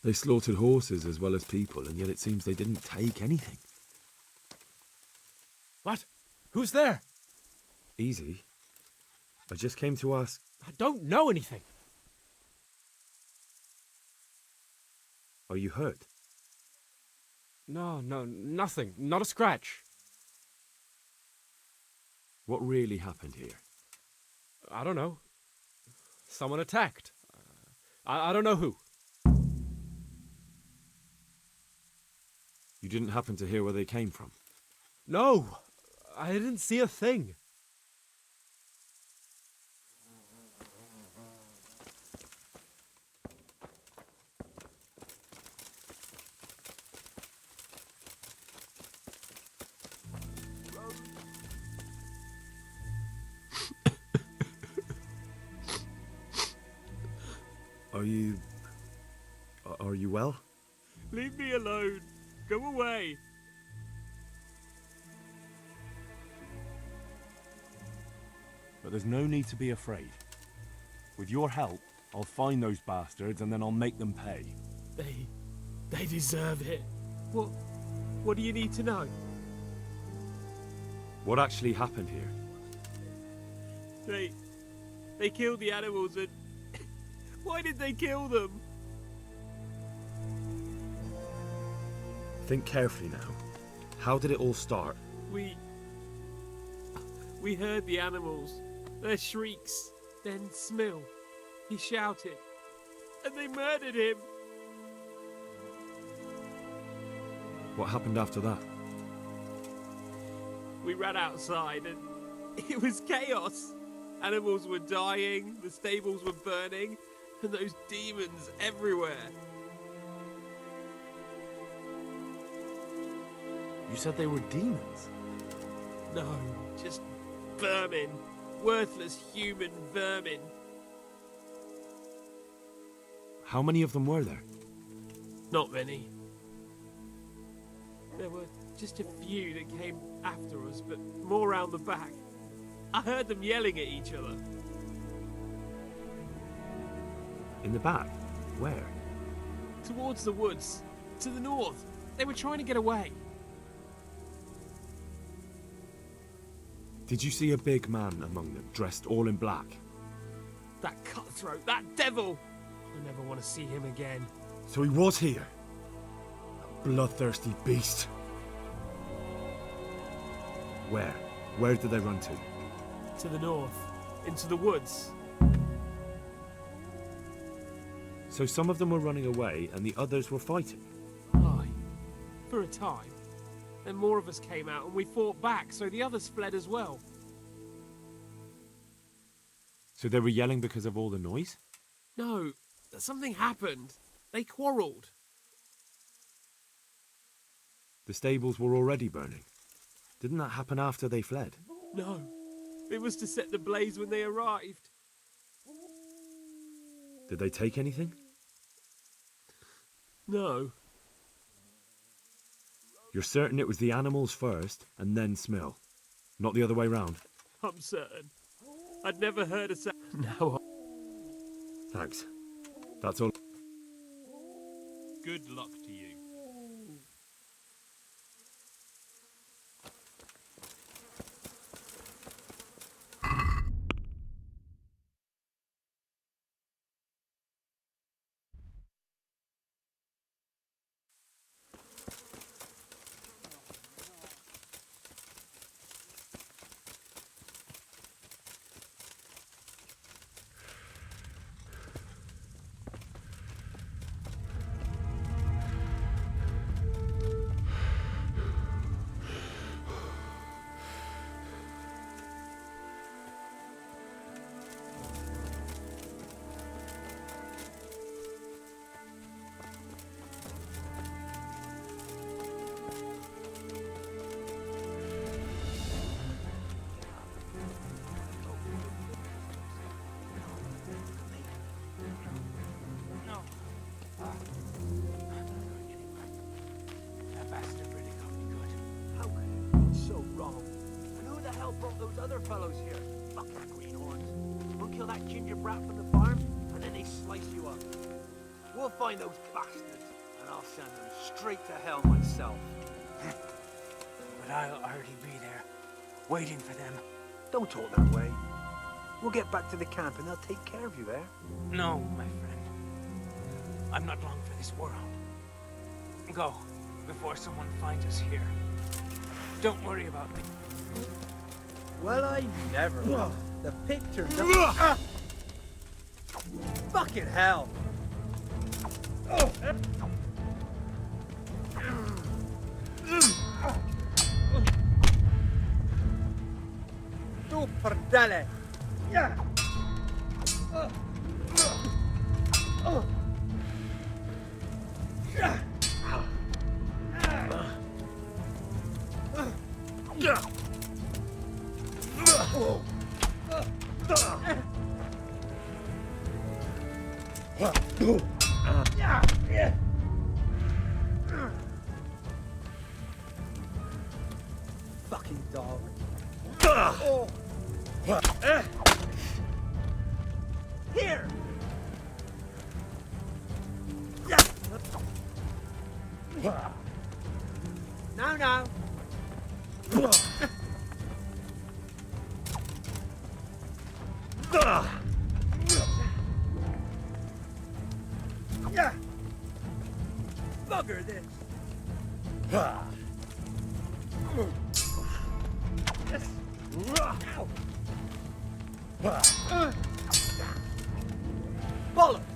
They slaughtered horses as well as people, and yet it seems they didn't take anything. What? Who's there? Easy. I just came to ask... I don't know anything. Are you hurt? No, nothing. Not a scratch. What really happened here? I don't know. Someone attacked. I don't know who. You didn't happen to hear where they came from? No, I didn't see a thing. Are you well? Leave me alone. Go away. But there's no need to be afraid. With your help, I'll find those bastards and then I'll make them pay. They deserve it. What do you need to know? What actually happened here? They killed the animals and... Why did they kill them? Think carefully now. How did it all start? We heard the animals, their shrieks, then Smill. He shouted, and they murdered him. What happened after that? We ran outside and it was chaos. Animals were dying, the stables were burning, and those demons everywhere. You said they were demons? No, just vermin. Worthless human vermin. How many of them were there? Not many. There were just a few that came after us, but more round the back. I heard them yelling at each other. In the back? Where? Towards the woods. To the north. They were trying to get away. Did you see a big man among them, dressed all in black? That cutthroat, that devil! I never want to see him again. So he was here? That bloodthirsty beast. Where? Where did they run to? To the north. Into the woods. So some of them were running away and the others were fighting? Aye. For a time. Then more of us came out and we fought back, so the others fled as well. So they were yelling because of all the noise? No, something happened. They quarrelled. The stables were already burning. Didn't that happen after they fled? No, it was to set the blaze when they arrived. Did they take anything? No. You're certain it was the animals first and then Smill? Not the other way round? I'm certain. I'd never heard a sound. No. Thanks. That's all. Good luck to you. hell brought those other fellows here? Fucking greenhorns. We'll kill that ginger brat from the farm, and then they slice you up. We'll find those bastards, and I'll send them straight to hell myself. But I'll already be there, waiting for them. Don't talk that way. We'll get back to the camp, and they'll take care of you there. No, my friend. I'm not long for this world. Go, before someone finds us here. Don't worry about me. Well, I never. The picture. Ah! Fucking hell! Tu perdele! Yeah! Fucking dog. Here! Now. Bugger this. Bollocks!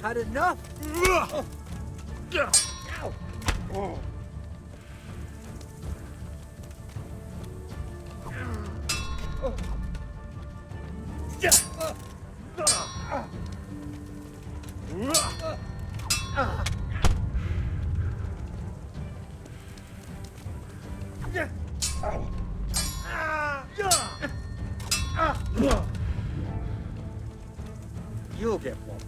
Had enough? You'll get one.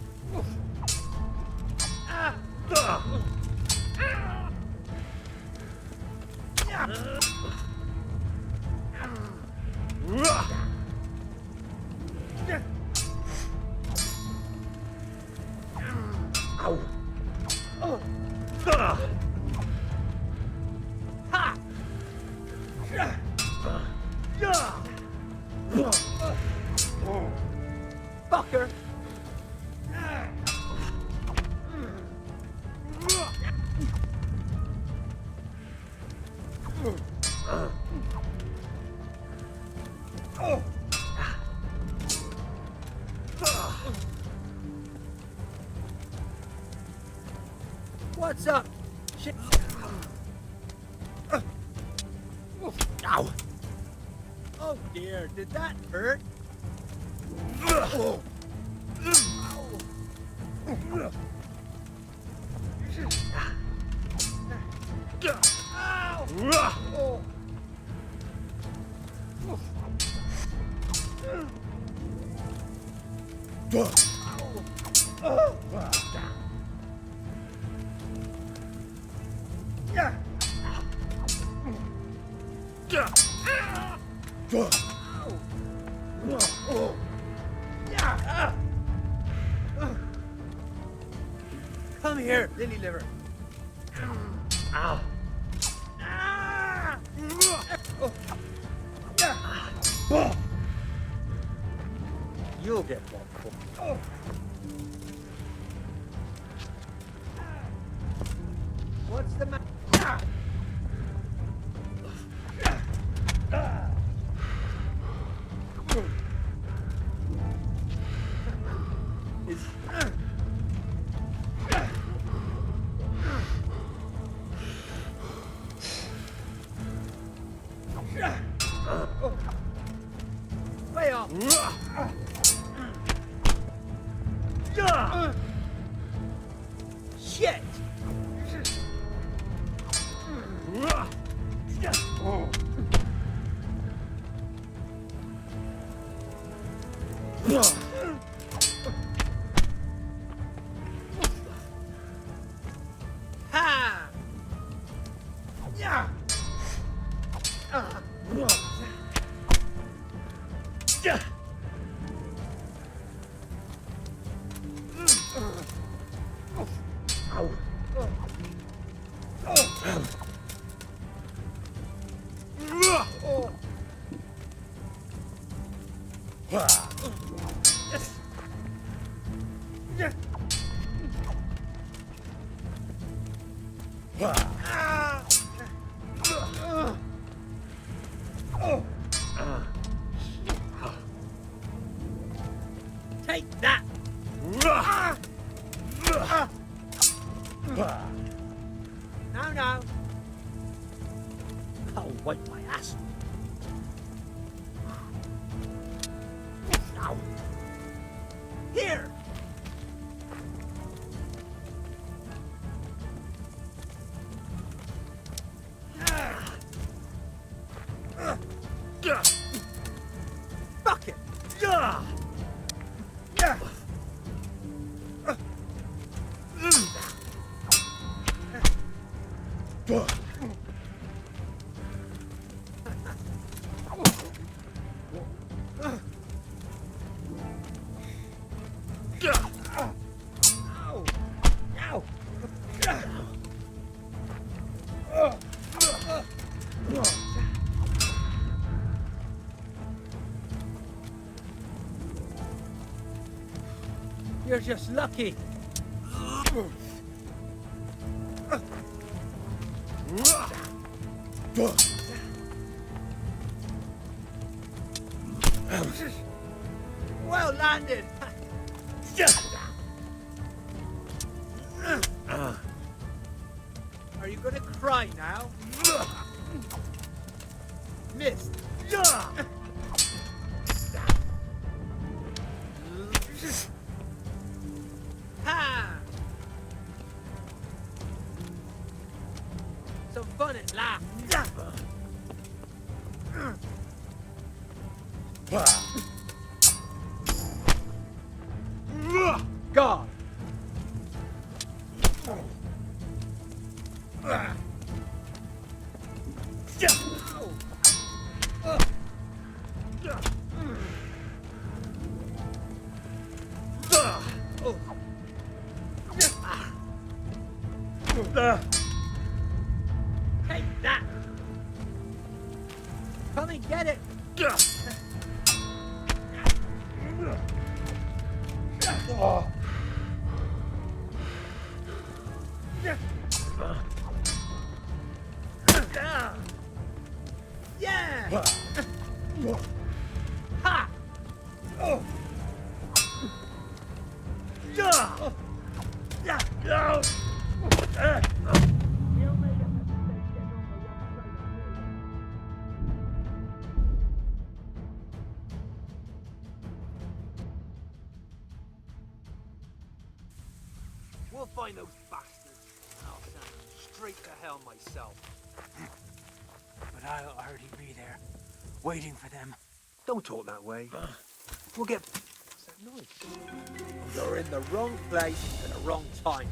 Fucker! What's up? Shit. Ow. Oh dear, did that hurt? Oh. Come here, lily liver. Ow. You'll get one. What's the matter? Way off. Shit! Ha! Yeah! Take that! No. I'll wipe my ass. Ow. Here! Fuck it! You're just lucky. Well landed. Are you gonna cry now? Missed. Ha! Some fun at last. God. Take that! Come and get it! Yeah! Ha! We'll find those bastards, and I'll send them straight to hell myself. But I'll already be there, waiting for them. Don't talk that way. We'll get... What's that noise? You're in the wrong place at the wrong time.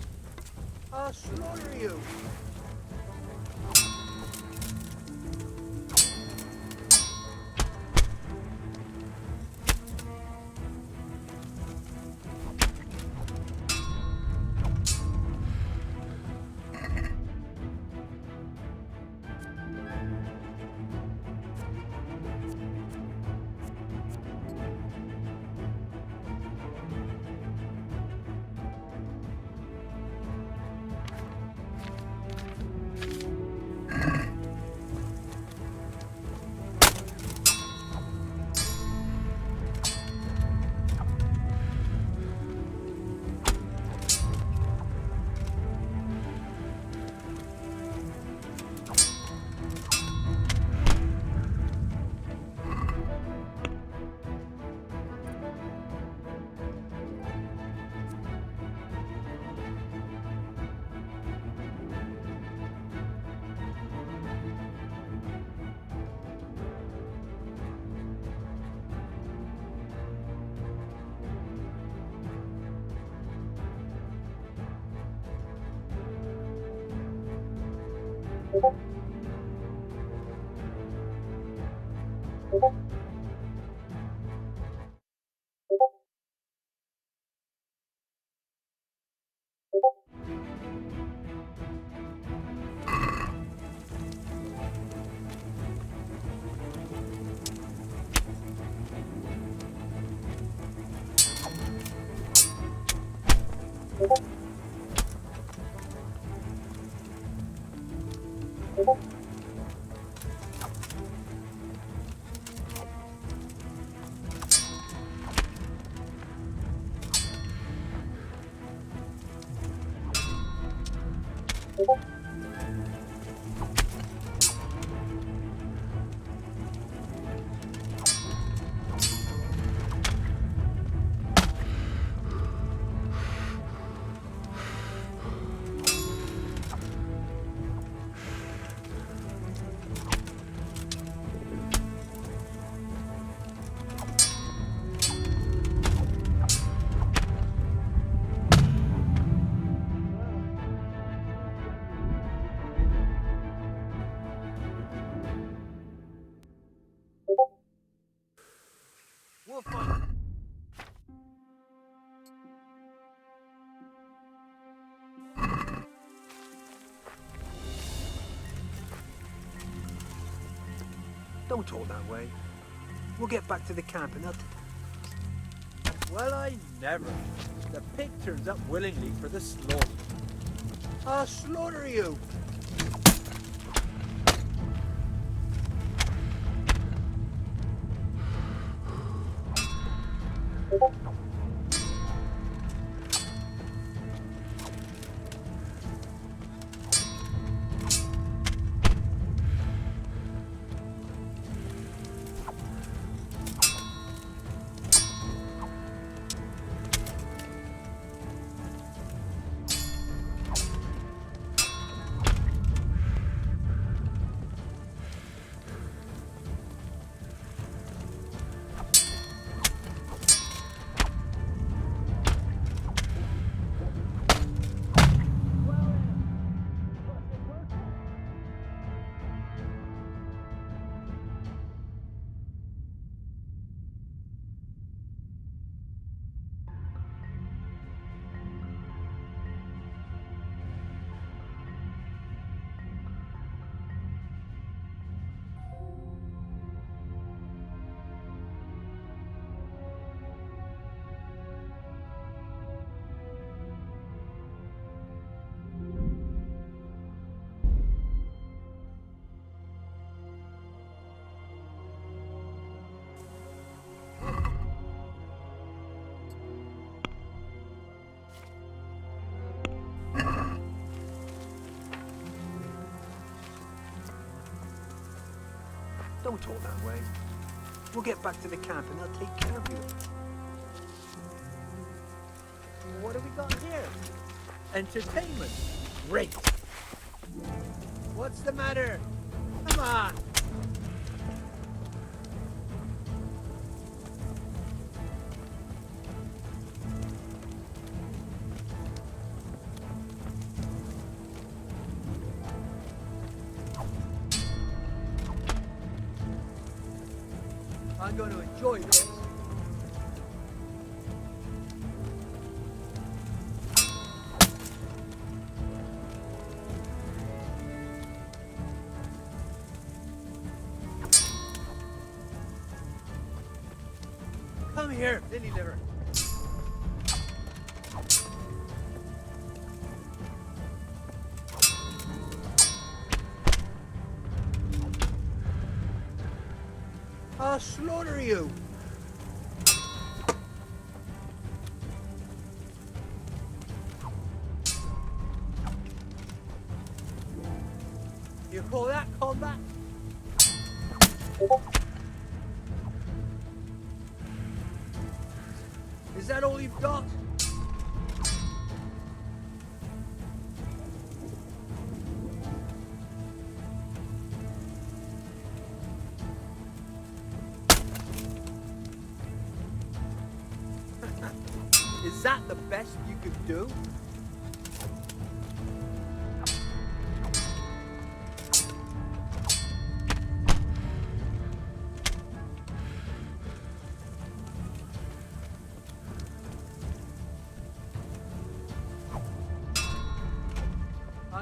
I'll slaughter you. We'll find. Don't talk that way. We'll get back to the camp and they'll... Well, I never. The pig turns up willingly for the slaughter. I'll slaughter you! Don't talk that way. We'll get back to the camp and they'll take care of you. What have we got here? Entertainment. Great. What's the matter? Come on. I'm going to enjoy this. Come here, lily liver. I'll slaughter you. You call that combat? Is that all you've got? Is that the best you could do?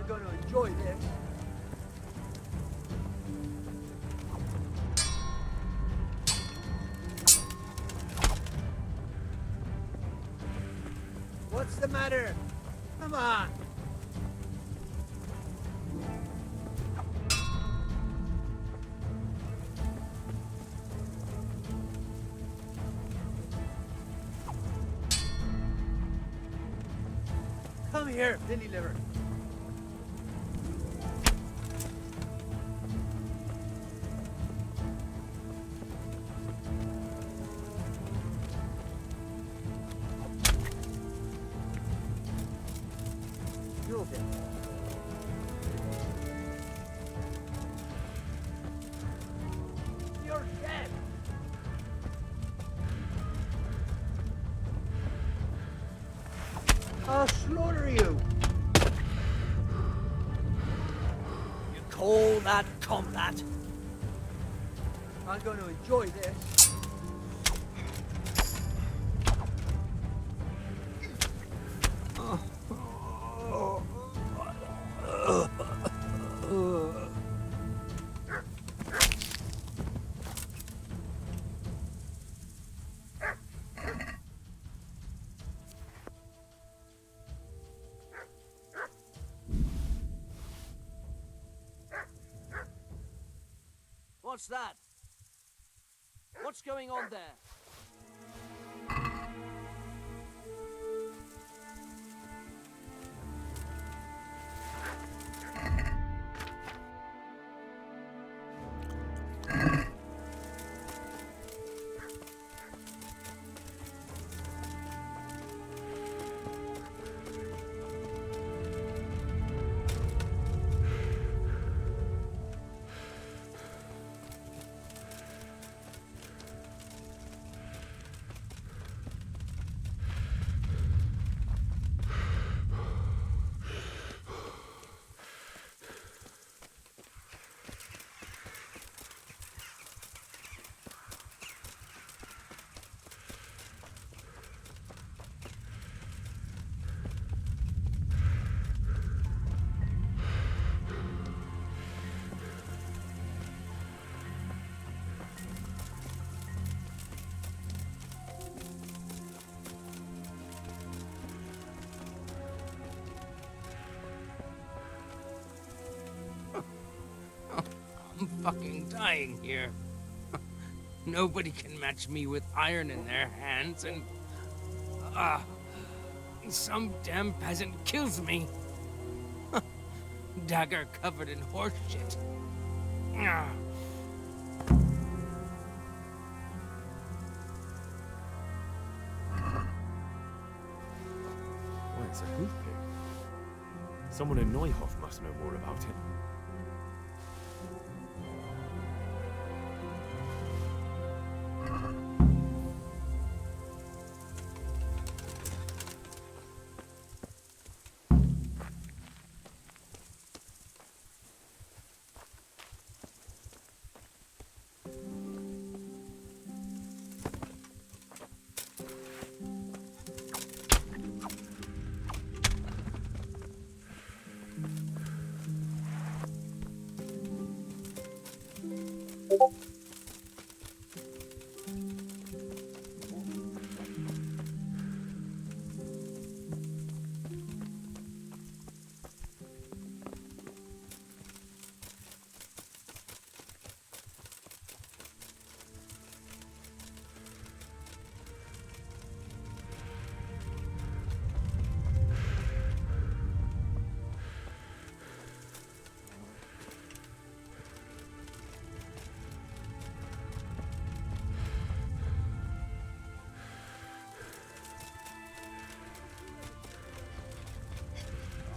I'm going to enjoy this. What's the matter? Come on. Come here, Lily Liver. Move it. You're dead. I'll slaughter you. You call that combat? I'm going to enjoy this. What's that? What's going on there? I'm fucking dying here. Nobody can match me with iron in their hands, and some damn peasant kills me. Dagger covered in horse shit. Why, it's a hoof pick. Someone in Neuhof must know more about it.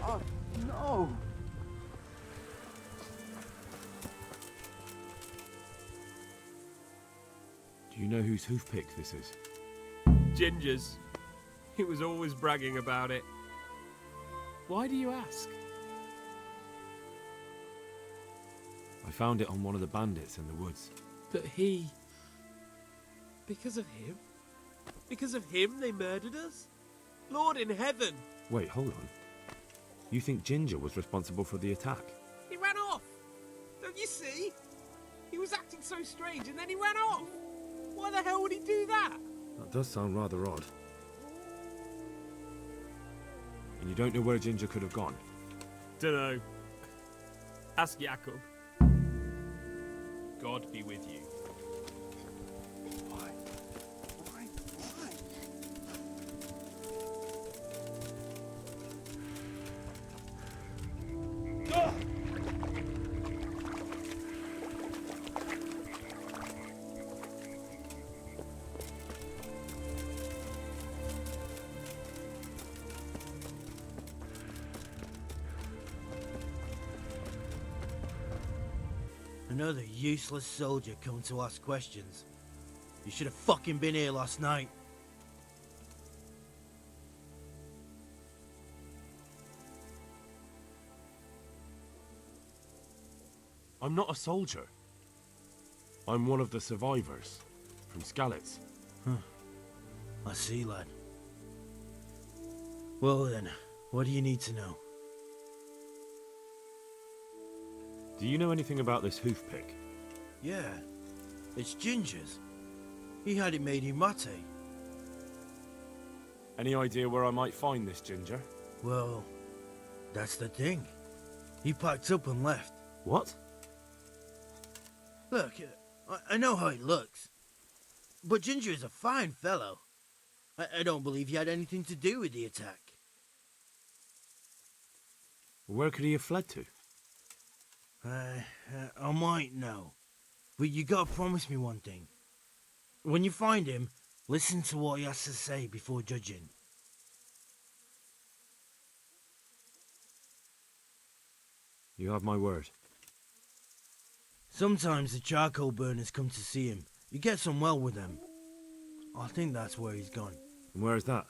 Oh, no! Do you know whose hoof pick this is? Ginger's. He was always bragging about it. Why do you ask? I found it on one of the bandits in the woods. But he... Because of him? Because of him they murdered us? Lord in heaven! Wait, hold on. You think Ginger was responsible for the attack? He ran off! Don't you see? He was acting so strange and then he ran off! Why the hell would he do that? That does sound rather odd. And you don't know where Ginger could have gone? Dunno. Ask Jakob. God be with you. Another useless soldier come to ask questions. You should have fucking been here last night. I'm not a soldier. I'm one of the survivors from Skalitz. Huh. I see, lad. Well then, what do you need to know? Do you know anything about this hoof pick? Yeah, it's Ginger's. He had it made in Mate. Any idea where I might find this Ginger? Well, that's the thing. He packed up and left. What? Look, I know how he looks. But Ginger is a fine fellow. I don't believe he had anything to do with the attack. Where could he have fled to? I might know. But you gotta promise me one thing. When you find him, listen to what he has to say before judging. You have my word. Sometimes the charcoal burners come to see him. You get on well with them. I think that's where he's gone. And where is that?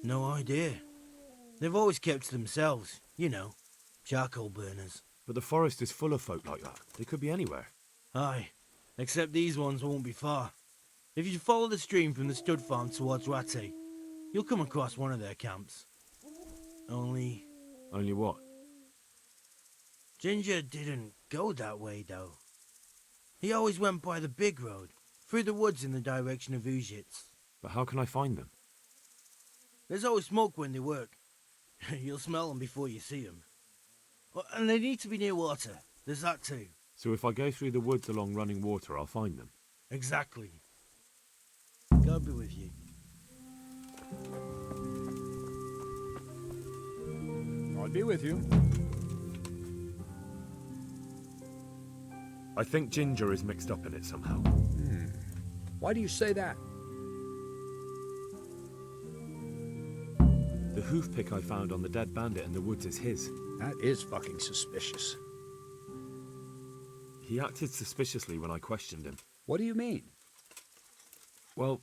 No idea. They've always kept to themselves, you know. Charcoal burners. But the forest is full of folk like that. They could be anywhere. Aye, except these ones won't be far. If you follow the stream from the stud farm towards Rate, you'll come across one of their camps. Only what? Ginger didn't go that way, though. He always went by the big road, through the woods in the direction of Ujits. But how can I find them? There's always smoke when they work. You'll smell them before you see them. And they need to be near water. There's that too. So if I go through the woods along running water, I'll find them? Exactly. God be with you. God be with you. I think Ginger is mixed up in it somehow. Why do you say that? The hoof pick I found on the dead bandit in the woods is his. That is fucking suspicious. He acted suspiciously when I questioned him. What do you mean? Well,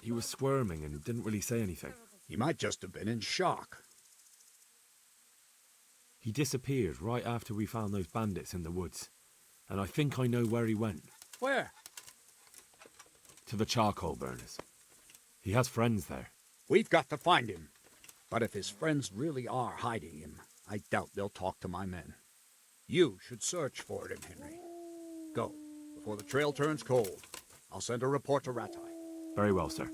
he was squirming and didn't really say anything. He might just have been in shock. He disappeared right after we found those bandits in the woods. And I think I know where he went. Where? To the charcoal burners. He has friends there. We've got to find him. But if his friends really are hiding him, I doubt they'll talk to my men. You should search for him, Henry. Go, before the trail turns cold. I'll send a report to Ratai. Very well, sir.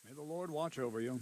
May the Lord watch over you.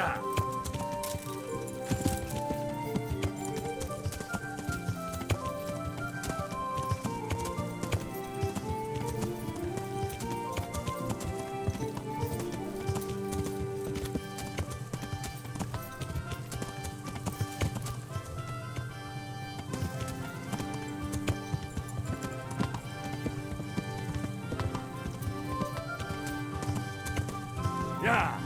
Yeah. Yeah.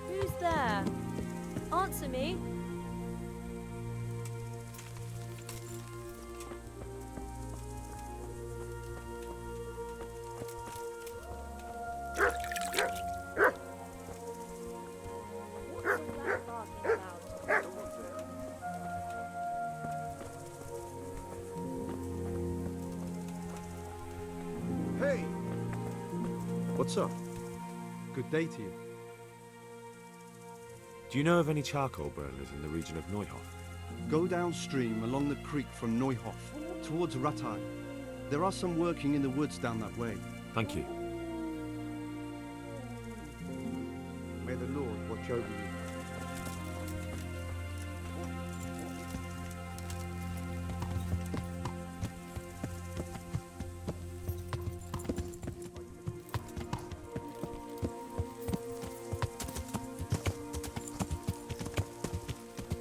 Who's there? Answer me. Hey! What's up? Good day to you. Do you know of any charcoal burners in the region of Neuhof? Go downstream along the creek from Neuhof, towards Rattay. There are some working in the woods down that way. Thank you. May the Lord watch over you.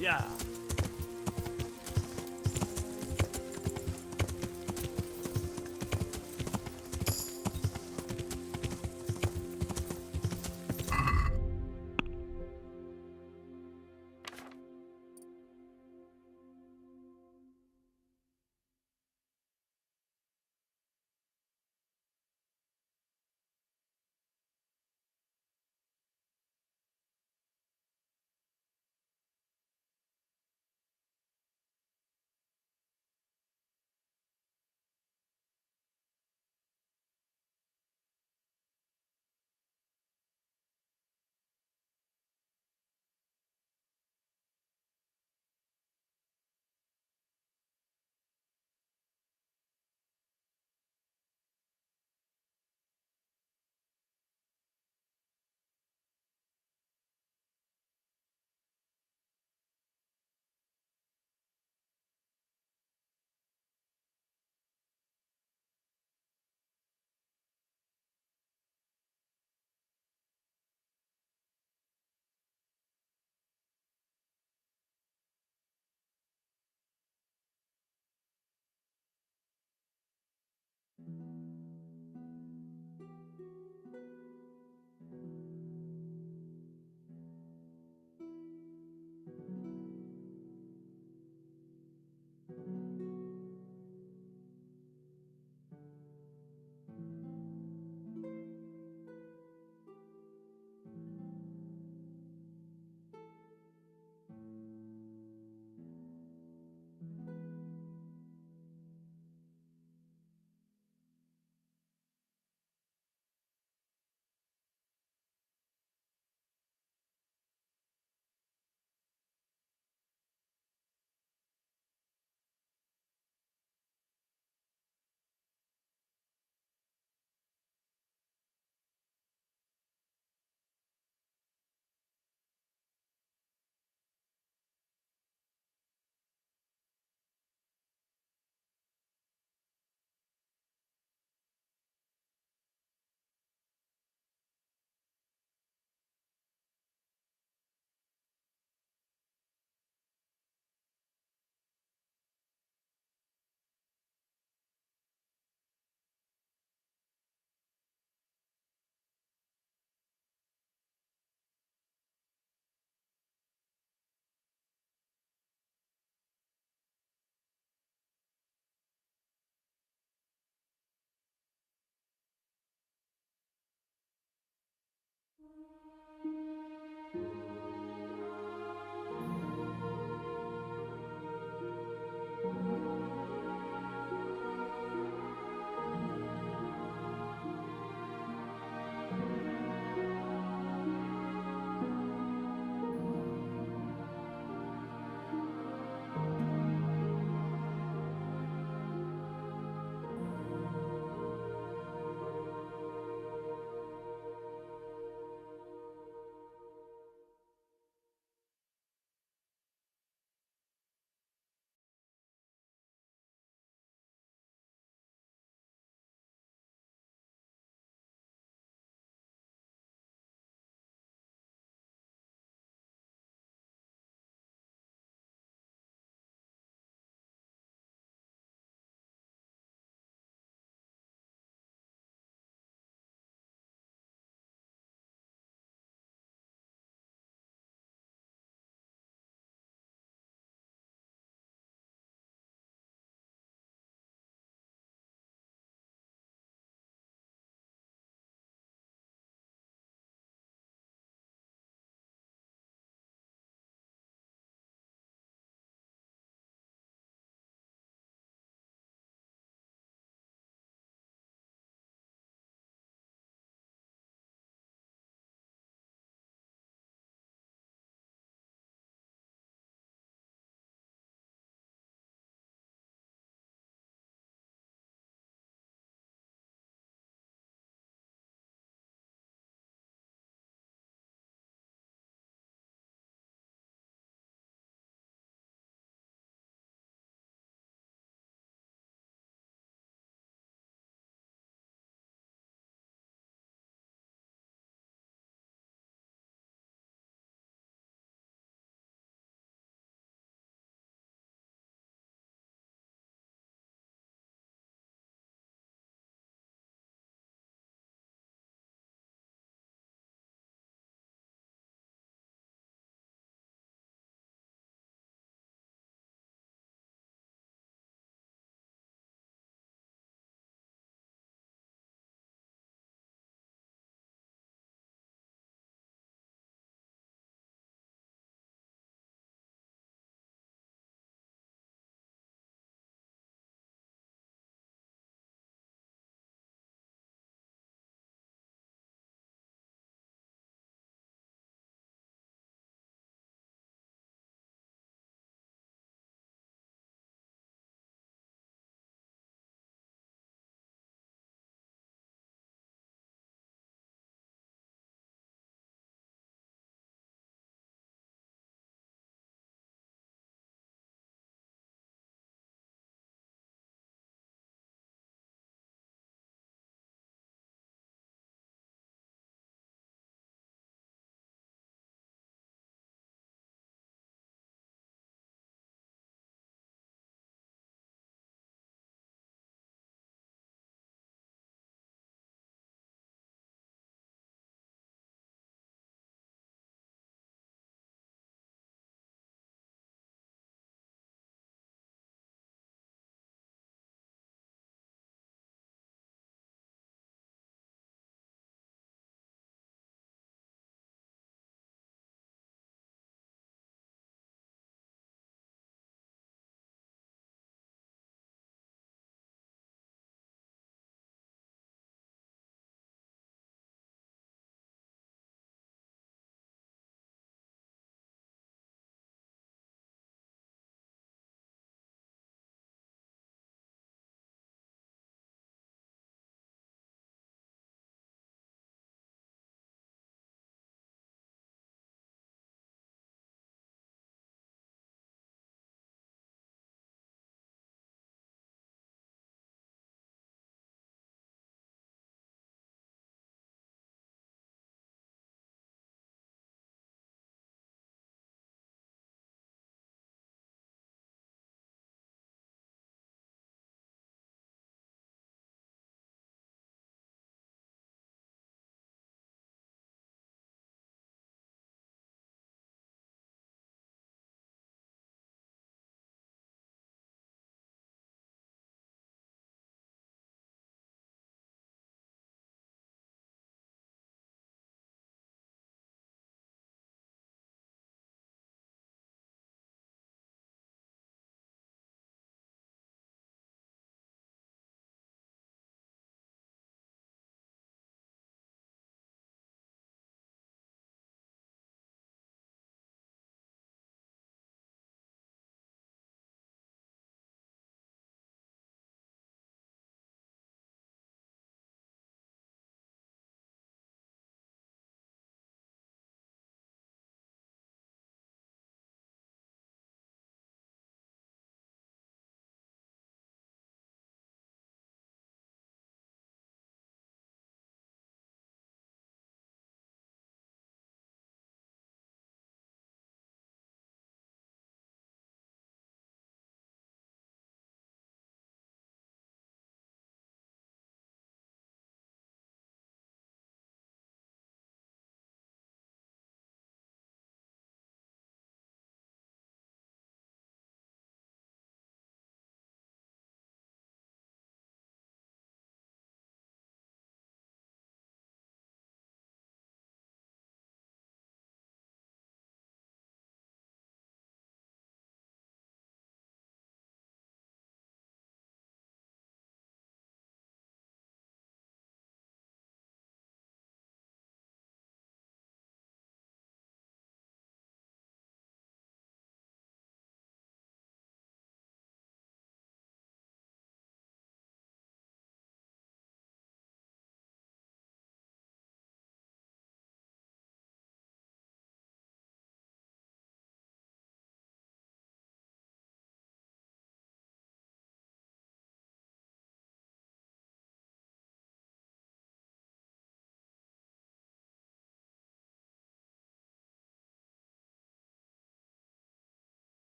Yeah.